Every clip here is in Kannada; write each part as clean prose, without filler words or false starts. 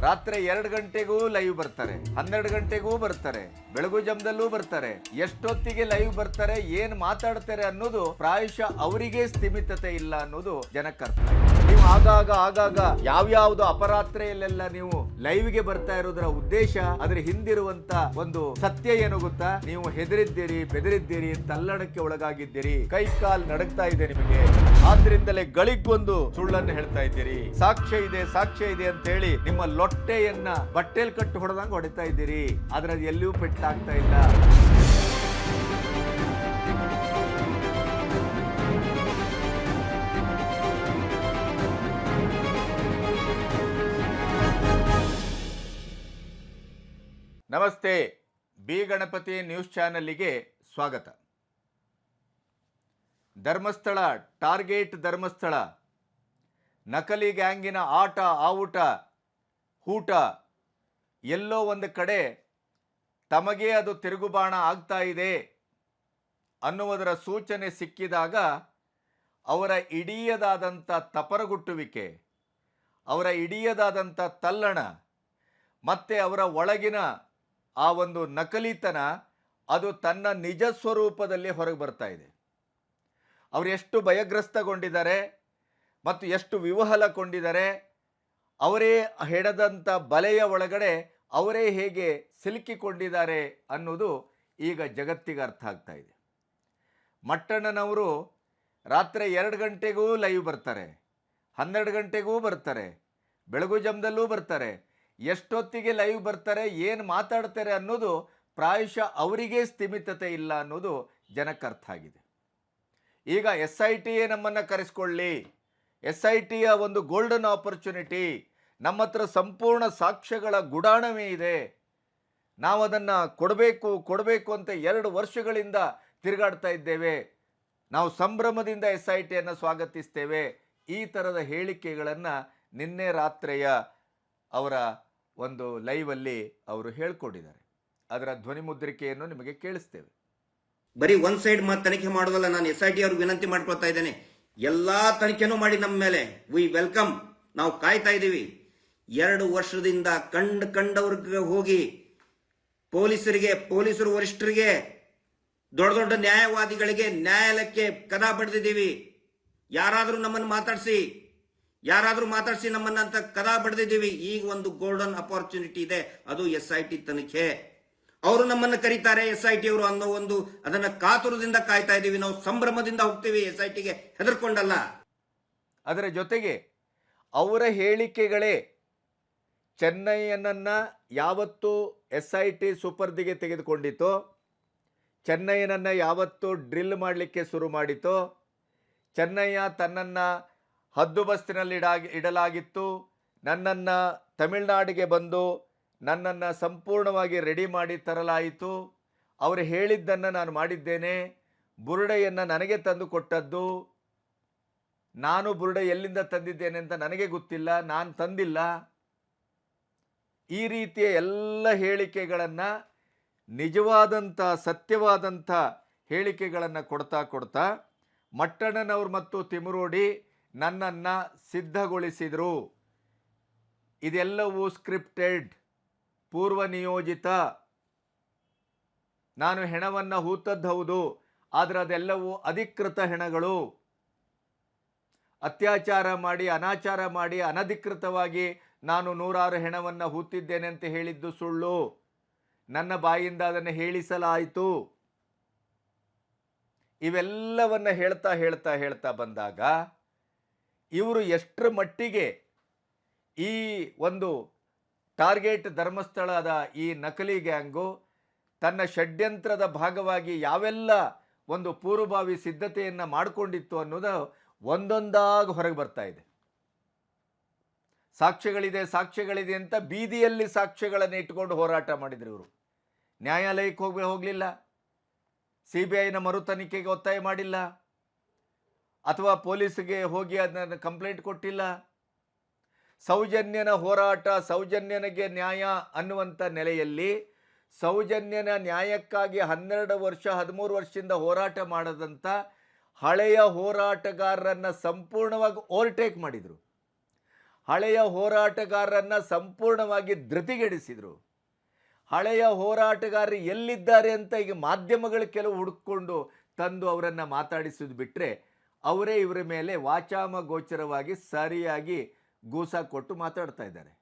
ರಾತ್ರಿ 2 ಗಂಟೆಗೂ ಲೈವ್ ಬರ್ತಾರೆ, 12 ಗಂಟೆಗೂ ಬರ್ತಾರೆ, ಬೆಳಗು ಜಮದಲ್ಲೂ ಬರ್ತಾರೆ. ಎಷ್ಟೊತ್ತಿಗೆ ಲೈವ್ ಬರ್ತಾರೆ, ಏನ್ ಮಾತಾಡ್ತಾರೆ ಅನ್ನೋದು ಪ್ರಾಯಶಃ ಅವರಿಗೆ ಸ್ಥಿಮಿತತೆ ಇಲ್ಲ ಅನ್ನೋದು ಜನಕ್ಕರ್ಥ. ನೀವು ಆಗಾಗ ಯಾವ್ಯಾವ್ದು ಅಪರಾತ್ರಿಯಲ್ಲೆಲ್ಲ ನೀವು ಲೈವ್ಗೆ ಬರ್ತಾ ಇರೋದ್ರ ಉದ್ದೇಶ, ಅದ್ರ ಹಿಂದಿರುವಂತ ಒಂದು ಸತ್ಯ ಏನು ಗೊತ್ತಾ? ನೀವು ಹೆದರಿದ್ದೀರಿ, ಬೆದರಿದ್ದೀರಿ, ತಲ್ಲಣಕ್ಕೆ ಒಳಗಾಗಿದ್ದೀರಿ, ಕೈ ಕಾಲ್ ನಡಗ್ತಾ ಇದೆ ನಿಮಗೆ. ಆದ್ರಿಂದಲೇ ಗಳಿಗೊಂದು ಸುಳ್ಳನ್ನು ಹೇಳ್ತಾ ಇದ್ದೀರಿ. ಸಾಕ್ಷ್ಯ ಇದೆ ಅಂತ ಹೇಳಿ ನಿಮ್ಮ ಲೊಟ್ಟೆಯನ್ನ ಬಟ್ಟೆಲ್ ಕಟ್ಟು ಹೊಡೆದಂಗ ಹೊಡಿತಾ ಇದ್ದೀರಿ. ಆದ್ರೆ ಅದು ಎಲ್ಲಿಯೂ ಪೆಟ್ಟಾಗ್ತಾ ಇಲ್ಲ. ನಮಸ್ತೆ, ಬಿ ಗಣಪತಿ ನ್ಯೂಸ್ ಚಾನೆಲ್ಗೆ ಸ್ವಾಗತ. ಧರ್ಮಸ್ಥಳ, ಟಾರ್ಗೆಟ್ ಧರ್ಮಸ್ಥಳ, ನಕಲಿ ಗ್ಯಾಂಗಿನ ಆಟ ಆವುಟ ಹೂಟ ಎಲ್ಲೋ ಒಂದು ಕಡೆ ತಮಗೆ ಅದು ತಿರುಗುಬಾಣ ಆಗ್ತಾ ಇದೆ ಅನ್ನುವುದರ ಸೂಚನೆ ಸಿಕ್ಕಿದಾಗ ಅವರ ಇಡೀಯದಾದಂಥ ತಪರಗುಟ್ಟುವಿಕೆ, ಅವರ ಇಡೀಯದಾದಂಥ ತಲ್ಲಣ ಮತ್ತು ಅವರ ಒಳಗಿನ ಆ ಒಂದು ನಕಲಿತನ ಅದು ತನ್ನ ನಿಜ ಸ್ವರೂಪದಲ್ಲಿ ಹೊರಗೆ ಬರ್ತಾ ಇದೆ. ಅವರು ಎಷ್ಟು ಭಯಗ್ರಸ್ತಗೊಂಡಿದ್ದಾರೆ ಮತ್ತು ಎಷ್ಟು ವಿವಹಲಗೊಂಡಿದ್ದಾರೆ, ಅವರೇ ಹೆಣದಂಥ ಬಲೆಯ ಒಳಗಡೆ ಅವರೇ ಹೇಗೆ ಸಿಲುಕಿಕೊಂಡಿದ್ದಾರೆ ಅನ್ನೋದು ಈಗ ಜಗತ್ತಿಗೆ ಅರ್ಥ ಆಗ್ತಾ ಇದೆ. ಮಟ್ಟಣ್ಣನವರು ರಾತ್ರಿ 2 ಗಂಟೆಗೂ ಲೈವ್ ಬರ್ತಾರೆ, 12 ಗಂಟೆಗೂ ಬರ್ತಾರೆ, ಬೆಳಗು ಜಮದಲ್ಲೂ ಬರ್ತಾರೆ. ಎಷ್ಟೊತ್ತಿಗೆ ಲೈವ್ ಬರ್ತಾರೆ, ಏನು ಮಾತಾಡ್ತಾರೆ ಅನ್ನೋದು ಪ್ರಾಯಶಃ ಅವರಿಗೆ ಸ್ಥಿಮಿತತೆ ಇಲ್ಲ ಅನ್ನೋದು ಜನಕ್ಕರ್ಥ ಆಗಿದೆ. ಈಗ SIT ನಮ್ಮನ್ನು ಕರೆಸ್ಕೊಳ್ಳಿ, SITಯ ಒಂದು ಗೋಲ್ಡನ್ ಆಪರ್ಚುನಿಟಿ, ನಮ್ಮ ಹತ್ರ ಸಂಪೂರ್ಣ ಸಾಕ್ಷ್ಯಗಳ ಗುಡಾಣವೇ ಇದೆ, ನಾವು ಅದನ್ನು ಕೊಡಬೇಕು ಅಂತ 2 ವರ್ಷಗಳಿಂದ ತಿರುಗಾಡ್ತಾ ಇದ್ದೇವೆ, ನಾವು ಸಂಭ್ರಮದಿಂದ SITಯನ್ನು ಸ್ವಾಗತಿಸ್ತೇವೆ. ಈ ಥರದ ಹೇಳಿಕೆಗಳನ್ನು ನಿನ್ನೆ ರಾತ್ರಿಯ ಅವರ ಒಂದು ಲೈವಲ್ಲಿ ಅವರು ಹೇಳ್ಕೊಂಡಿದ್ದಾರೆ. ಅದರ ಧ್ವನಿ ಮುದ್ರಿಕೆಯನ್ನು ನಿಮಗೆ ಕೇಳಿಸ್ತೇವೆ. ಬರೀ ಒನ್ ಸೈಡ್ ತನಿಖೆ ಮಾಡೋದಲ್ಲ, ನಾನು SIT ಅವ್ರಿಗೆ ವಿನಂತಿ ಮಾಡ್ಕೊಳ್ತಾ ಇದ್ದೇನೆ, ಎಲ್ಲಾ ತನಿಖೆನೂ ಮಾಡಿ ನಮ್ಮ ಮೇಲೆ. ವಿ ವೆಲ್ಕಮ್, ನಾವು ಕಾಯ್ತಾ ಇದ್ದೀವಿ. 2 ವರ್ಷದಿಂದ ಕಂಡವ್ರಿಗೆ ಹೋಗಿ ಪೊಲೀಸರು ವರಿಷ್ಠರಿಗೆ, ದೊಡ್ಡ ದೊಡ್ಡ ನ್ಯಾಯವಾದಿಗಳಿಗೆ, ನ್ಯಾಯಾಲಯಕ್ಕೆ ಕದಾ ಬಡ್ದಿದ್ದೀವಿ. ಯಾರಾದರೂ ನಮ್ಮನ್ನು ಮಾತಾಡಿಸಿ ನಮ್ಮನ್ನ ಅಂತ ಕದಾ ಬಡ್ದಿದ್ದೀವಿ. ಈಗ ಒಂದು ಗೋಲ್ಡನ್ ಅಪಾರ್ಚುನಿಟಿ ಇದೆ, ಅದು SIT ತನಿಖೆ. ಅವರು ನಮ್ಮನ್ನು ಕರೀತಾರೆ SIT ಅವರು ಅನ್ನೋ ಒಂದು ಅದನ್ನ ಕಾತುರದಿಂದ ಕಾಯ್ತಾ ಇದ್ದೀವಿ. ನಾವು ಸಂಭ್ರಮದಿಂದ ಹೋಗ್ತೀವಿ SITಗೆ, ಹೆದರ್ಕೊಂಡಲ್ಲ. ಅದರ ಜೊತೆಗೆ ಅವರ ಹೇಳಿಕೆಗಳೇ ಚೆನ್ನಯ್ಯನನ್ನ ಯಾವತ್ತು SIT ಸುಪರ್ದಿಗೆ ತೆಗೆದುಕೊಂಡಿತೋ, ಚೆನ್ನಯ್ಯನನ್ನ ಯಾವತ್ತು ಡ್ರಿಲ್ ಮಾಡಲಿಕ್ಕೆ ಶುರು ಮಾಡಿತೋ, ಚೆನ್ನಯ್ಯ ತನ್ನನ್ನು ಹದ್ದುಬಸ್ತಿನಲ್ಲಿ ಇಡಲಾಗಿತ್ತು, ನನ್ನನ್ನು ತಮಿಳುನಾಡಿಗೆ ಬಂದು ನನ್ನನ್ನು ಸಂಪೂರ್ಣವಾಗಿ ರೆಡಿ ಮಾಡಿ ತರಲಾಯಿತು, ಅವರು ಹೇಳಿದ್ದನ್ನು ನಾನು ಮಾಡಿದ್ದೇನೆ, ಬುರುಡೆಯನ್ನು ನನಗೆ ತಂದು ಕೊಟ್ಟದ್ದು, ನಾನು ಬುರುಡೆ ಎಲ್ಲಿಂದ ತಂದಿದ್ದೇನೆ ಅಂತ ನನಗೆ ಗೊತ್ತಿಲ್ಲ, ನಾನು ತಂದಿಲ್ಲ. ಈ ರೀತಿಯ ಎಲ್ಲ ಹೇಳಿಕೆಗಳನ್ನು, ನಿಜವಾದಂಥ ಸತ್ಯವಾದಂಥ ಹೇಳಿಕೆಗಳನ್ನು ಕೊಡ್ತಾ ಮಟ್ಟಣ್ಣನವರು ಮತ್ತು ತಿಮುರೋಡಿ ನನ್ನನ್ನು ಸಿದ್ಧಗೊಳಿಸಿದರು. ಇದೆಲ್ಲವೂ ಸ್ಕ್ರಿಪ್ಟೆಡ್, ಪೂರ್ವ ನಿಯೋಜಿತ. ನಾನು ಹೆಣವನ್ನು ಹೂತದ್ದು ಹೌದು, ಆದರೆ ಅದೆಲ್ಲವೂ ಅಧಿಕೃತ ಹೆಣಗಳು. ಅತ್ಯಾಚಾರ ಮಾಡಿ, ಅನಾಚಾರ ಮಾಡಿ, ಅನಧಿಕೃತವಾಗಿ ನಾನು 106 ಹೆಣವನ್ನು ಹೂತಿದ್ದೇನೆ ಅಂತ ಹೇಳಿದ್ದು ಸುಳ್ಳು. ನನ್ನ ಬಾಯಿಂದ ಅದನ್ನು ಹೇಳಿಸಲಾಯಿತು. ಇವೆಲ್ಲವನ್ನು ಹೇಳ್ತಾ ಬಂದಾಗ ಇವರು ಎಷ್ಟರ ಮಟ್ಟಿಗೆ ಈ ಒಂದು ಟಾರ್ಗೆಟ್ ಧರ್ಮಸ್ಥಳದ ಈ ನಕಲಿ ಗ್ಯಾಂಗು ತನ್ನ ಷಡ್ಯಂತ್ರದ ಭಾಗವಾಗಿ ಯಾವೆಲ್ಲ ಒಂದು ಪೂರ್ವಭಾವಿ ಸಿದ್ಧತೆಯನ್ನು ಮಾಡಿಕೊಂಡಿತ್ತು ಅನ್ನೋದು ಒಂದೊಂದಾಗಿ ಹೊರಗೆ ಬರ್ತಾ ಇದೆ. ಸಾಕ್ಷ್ಯಗಳಿದೆ ಅಂತ ಬೀದಿಯಲ್ಲಿ ಸಾಕ್ಷ್ಯಗಳನ್ನು ಇಟ್ಕೊಂಡು ಹೋರಾಟ ಮಾಡಿದ್ರು ಇವರು. ನ್ಯಾಯಾಲಯಕ್ಕೆ ಹೋಗಲಿಲ್ಲ, CBIನ ಮರು ತನಿಖೆಗೆ ಒತ್ತಾಯ ಮಾಡಿಲ್ಲ, ಅಥವಾ ಪೊಲೀಸ್ಗೆ ಹೋಗಿ ಅದನ್ನ ಕಂಪ್ಲೇಂಟ್ ಕೊಟ್ಟಿಲ್ಲ. ಸೌಜನ್ಯನ ಹೋರಾಟ, ಸೌಜನ್ಯನಿಗೆ ನ್ಯಾಯ ಅನ್ನುವಂಥ ನೆಲೆಯಲ್ಲಿ ಸೌಜನ್ಯನ ನ್ಯಾಯಕ್ಕಾಗಿ 12 ವರ್ಷ 13 ವರ್ಷದಿಂದ ಹೋರಾಟ ಮಾಡದಂಥ ಹಳೆಯ ಹೋರಾಟಗಾರರನ್ನು ಸಂಪೂರ್ಣವಾಗಿ ಓವರ್ಟೇಕ್ ಮಾಡಿದರು. ಹಳೆಯ ಹೋರಾಟಗಾರರನ್ನ ಸಂಪೂರ್ಣವಾಗಿ ಧೃತಿಗೆಡಿಸಿದರು. ಹಳೆಯ ಹೋರಾಟಗಾರರು ಎಲ್ಲಿದ್ದಾರೆ ಅಂತ ಈಗ ಮಾಧ್ಯಮಗಳು ಕೆಲವು ಹುಡುಕೊಂಡು ತಂದು ಅವರನ್ನು ಮಾತಾಡಿಸೋದು ಬಿಟ್ಟರೆ, ಅವರೇ ಇವರ ಮೇಲೆ ವಾಚಾಮ ಗೋಚರವಾಗಿ ಸರಿಯಾಗಿ ಗೂಸ ಕೊಟ್ಟು ಮಾತಾಡ್ತಾ ಇದ್ದಾರೆ.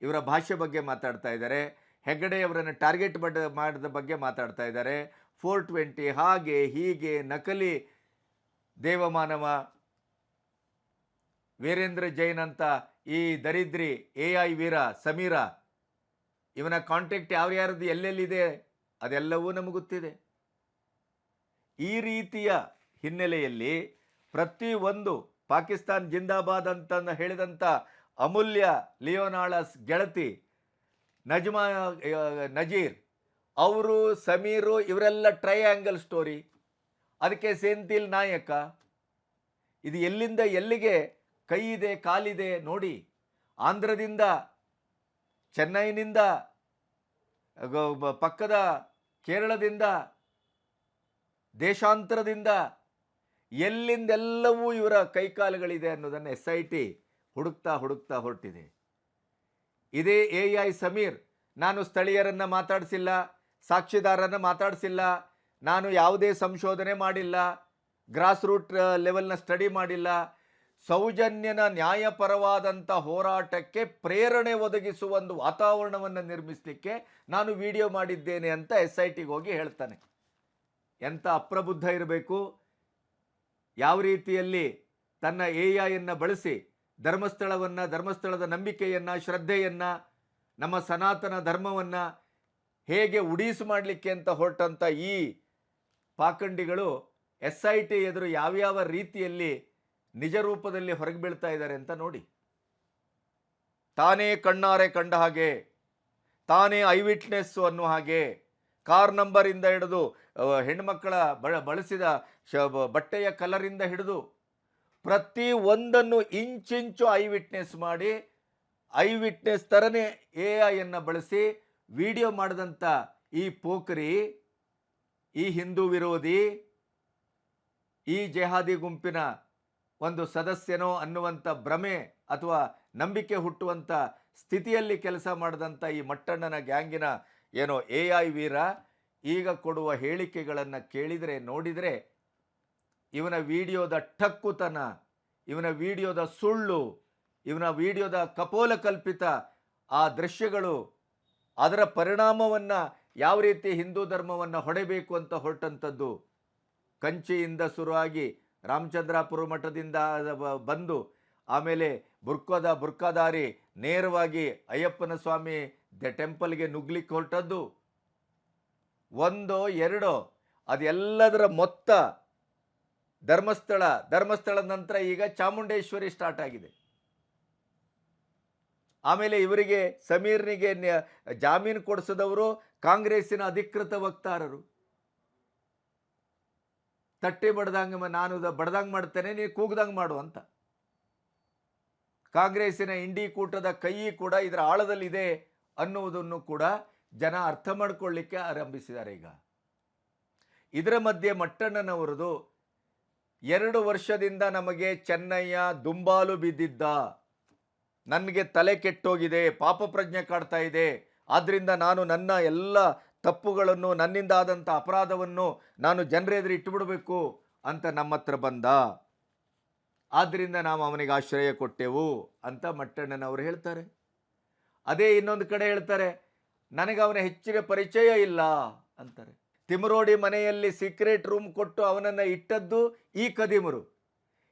ಇವರ ಭಾಷೆ ಬಗ್ಗೆ ಮಾತಾಡ್ತಾ ಇದ್ದಾರೆ, ಹೆಗಡೆ ಅವರನ್ನು ಟಾರ್ಗೆಟ್ ಮಾಡಿದ ಬಗ್ಗೆ ಮಾತಾಡ್ತಾ ಇದ್ದಾರೆ. 420 ಹಾಗೆ ಹೀಗೆ ನಕಲಿ ದೇವಮಾನವ ವೀರೇಂದ್ರ ಜೈನ್ ಅಂತ ಈ ದರಿದ್ರಿ AI ವೀರ ಸಮೀರ, ಇವನ ಕಾಂಟ್ಯಾಕ್ಟ್ ಯಾರ್ಯಾರದ್ದು ಎಲ್ಲೆಲ್ಲಿದೆ ಅದೆಲ್ಲವೂ ನಮಗೆ ಗೊತ್ತಿದೆ. ಈ ರೀತಿಯ ಹಿನ್ನೆಲೆಯಲ್ಲಿ ಪ್ರತಿಯೊಂದು ಪಾಕಿಸ್ತಾನ್ ಜಿಂದಾಬಾದ್ ಅಂತ ಹೇಳಿದಂಥ ಅಮೂಲ್ಯ ಲಿಯೋನಾಳಸ್ ಗೆಳತಿ ನಜ್ಮಾ ನಜೀರ್ ಅವರು, ಸಮೀರು, ಇವರೆಲ್ಲ ಟ್ರಯಾಂಗಲ್ ಸ್ಟೋರಿ. ಅದಕ್ಕೆ ಸೆಂಥಿಲ್ ನಾಯಕ. ಇದು ಎಲ್ಲಿಂದ ಎಲ್ಲಿಗೆ ಕೈ ಇದೆ ಕಾಲಿದೆ ನೋಡಿ. ಆಂಧ್ರದಿಂದ, ಚೆನ್ನೈನಿಂದ, ಪಕ್ಕದ ಕೇರಳದಿಂದ, ದೇಶಾಂತರದಿಂದ ಎಲ್ಲಿಂದೆಲ್ಲವೂ ಇವರ ಕೈಕಾಲುಗಳಿದೆ ಅನ್ನೋದನ್ನು SIT ಹುಡುಕ್ತಾ ಹೊರಟಿದೆ. ಇದೇ AI ಸಮೀರ್, ನಾನು ಸ್ಥಳೀಯರನ್ನು ಮಾತಾಡಿಸಿಲ್ಲ, ಸಾಕ್ಷಿದಾರರನ್ನು ಮಾತಾಡಿಸಿಲ್ಲ, ನಾನು ಯಾವುದೇ ಸಂಶೋಧನೆ ಮಾಡಿಲ್ಲ, ಗ್ರಾಸ್ ರೂಟ್ ಲೆವೆಲ್ನ ಸ್ಟಡಿ ಮಾಡಿಲ್ಲ, ಸೌಜನ್ಯನ ನ್ಯಾಯಪರವಾದಂಥ ಹೋರಾಟಕ್ಕೆ ಪ್ರೇರಣೆ ಒದಗಿಸುವ ಒಂದು ವಾತಾವರಣವನ್ನು ನಿರ್ಮಿಸಲಿಕ್ಕೆ ನಾನು ವಿಡಿಯೋ ಮಾಡಿದ್ದೇನೆ ಅಂತ SITಗೆ ಹೋಗಿ ಹೇಳ್ತಾನೆ. ಎಂಥ ಅಪ್ರಬುದ್ಧ ಇರಬೇಕು! ಯಾವ ರೀತಿಯಲ್ಲಿ ತನ್ನ AIಯನ್ನು ಬಳಸಿ ಧರ್ಮಸ್ಥಳದ ನಂಬಿಕೆಯನ್ನು, ಶ್ರದ್ಧೆಯನ್ನು, ನಮ್ಮ ಸನಾತನ ಧರ್ಮವನ್ನು ಹೇಗೆ ಉಡೀಸು ಮಾಡಲಿಕ್ಕೆ ಅಂತ ಹೊರಟಂಥ ಈ ಪಾಖಂಡಿಗಳು SIT ಎದುರು ಯಾವ್ಯಾವ ರೀತಿಯಲ್ಲಿ ನಿಜ ರೂಪದಲ್ಲಿ ಹೊರಗೆ ಬೀಳ್ತಾ ಇದ್ದಾರೆ ಅಂತ ನೋಡಿ. ತಾನೇ ಕಣ್ಣಾರೆ ಕಂಡ ಹಾಗೆ, ತಾನೇ ಐವಿಟ್ನೆಸ್ಸು ಅನ್ನೋ ಹಾಗೆ, ಕಾರ್ ನಂಬರಿಂದ ಹಿಡಿದು ಹೆಣ್ಮಕ್ಕಳ ಬಳಸಿದ ಬಟ್ಟೆಯ ಕಲರಿಂದ ಹಿಡಿದು ಪ್ರತಿ ಒಂದನ್ನು ಇಂಚಿಂಚು ಐವಿಟ್ನೆಸ್ ಮಾಡಿ, ಐವಿಟ್ನೆಸ್ ಥರನೇ AIಯನ್ನು ಬಳಸಿ ವಿಡಿಯೋ ಮಾಡಿದಂಥ ಈ ಪೋಖರಿ, ಈ ಹಿಂದೂ ವಿರೋಧಿ, ಈ ಜೆಹಾದಿ ಗುಂಪಿನ ಒಂದು ಸದಸ್ಯನೋ ಅನ್ನುವಂಥ ಭ್ರಮೆ ಅಥವಾ ನಂಬಿಕೆ ಹುಟ್ಟುವಂಥ ಸ್ಥಿತಿಯಲ್ಲಿ ಕೆಲಸ ಮಾಡಿದಂಥ ಈ ಮಟ್ಟಣ್ಣನ ಗ್ಯಾಂಗಿನ ಏನೋ AI ವೀರ ಈಗ ಕೊಡುವ ಹೇಳಿಕೆಗಳನ್ನು ಕೇಳಿದರೆ, ನೋಡಿದರೆ, ಇವನ ವಿಡಿಯೋದ ಠಕ್ಕುತನ, ಇವನ ವಿಡಿಯೋದ ಸುಳ್ಳು, ಇವನ ವಿಡಿಯೋದ ಕಪೋಲಕಲ್ಪಿತ ಆ ದೃಶ್ಯಗಳು, ಅದರ ಪರಿಣಾಮವನ್ನು ಯಾವ ರೀತಿ ಹಿಂದೂ ಧರ್ಮವನ್ನು ಹೊಡೆಯಬೇಕು ಅಂತ ಹೊರಟಂಥದ್ದು, ಕಂಚಿಯಿಂದ ಶುರುವಾಗಿ ರಾಮಚಂದ್ರಾಪುರ ಮಠದಿಂದ ಬಂದು ಆಮೇಲೆ ಬುರ್ಕಾದಾರಿ ನೇರವಾಗಿ ಅಯ್ಯಪ್ಪನ ಸ್ವಾಮಿ ಟೆಂಪಲ್ಗೆ ನುಗ್ಲಿಕ್ಕೆ ಹೊರಟದ್ದು, ಒಂದೋ ಎರಡೋ, ಅದೆಲ್ಲದರ ಮೊತ್ತ ಧರ್ಮಸ್ಥಳದ ನಂತರ ಈಗ ಚಾಮುಂಡೇಶ್ವರಿ ಸ್ಟಾರ್ಟ್ ಆಗಿದೆ. ಆಮೇಲೆ ಇವರಿಗೆ ಸಮೀರ್ನಿಗೆ ಜಾಮೀನು ಕೊಡಿಸಿದವರು ಕಾಂಗ್ರೆಸ್ಸಿನ ಅಧಿಕೃತ ವಕ್ತಾರರು. ತಟ್ಟೆ ನಾನು ಬಡ್ದಂಗೆ ಮಾಡ್ತೇನೆ, ನೀನು ಕೂಗ್ದಂಗೆ ಮಾಡು ಅಂತ. ಕಾಂಗ್ರೆಸ್ಸಿನ ಇಂಡಿ ಕೂಟದ ಕೈ ಕೂಡ ಇದರ ಆಳದಲ್ಲಿದೆ ಅನ್ನುವುದನ್ನು ಕೂಡ ಜನ ಅರ್ಥ ಮಾಡಿಕೊಳ್ಳಿಕ್ಕೆ ಆರಂಭಿಸಿದ್ದಾರೆ. ಈಗ ಇದರ ಮಧ್ಯೆ ಮಟ್ಟಣ್ಣನವರದು 2 ವರ್ಷದಿಂದ ನಮಗೆ ಚೆನ್ನಯ್ಯ ದುಂಬಾಲು ಬಿದ್ದಿದ್ದ, ನನಗೆ ತಲೆ ಕೆಟ್ಟೋಗಿದೆ, ಪಾಪ ಪ್ರಜ್ಞೆ ಕಾಡ್ತಾ ಇದೆ, ಆದ್ದರಿಂದ ನಾನು ನನ್ನ ಎಲ್ಲ ತಪ್ಪುಗಳನ್ನು, ನನ್ನಿಂದ ಆದಂಥ ಅಪರಾಧವನ್ನು ನಾನು ಜನರೆದುರು ಇಟ್ಟುಬಿಡಬೇಕು ಅಂತ ನಮ್ಮ ಹತ್ರ ಬಂದ, ಆದ್ದರಿಂದ ನಾವು ಅವನಿಗೆ ಆಶ್ರಯ ಕೊಟ್ಟೆವು ಅಂತ ಮಟ್ಟಣ್ಣನವರು ಹೇಳ್ತಾರೆ. ಅದೇ ಇನ್ನೊಂದು ಕಡೆ ಹೇಳ್ತಾರೆ, ನನಗೆ ಅವನ ಹೆಚ್ಚಿನ ಪರಿಚಯ ಇಲ್ಲ ಅಂತಾರೆ. ತಿಮರೋಡಿ ಮನೆಯಲ್ಲಿ ಸೀಕ್ರೆಟ್ ರೂಮ್ ಕೊಟ್ಟು ಅವನನ್ನು ಇಟ್ಟದ್ದು ಈ ಕದಿಮರು.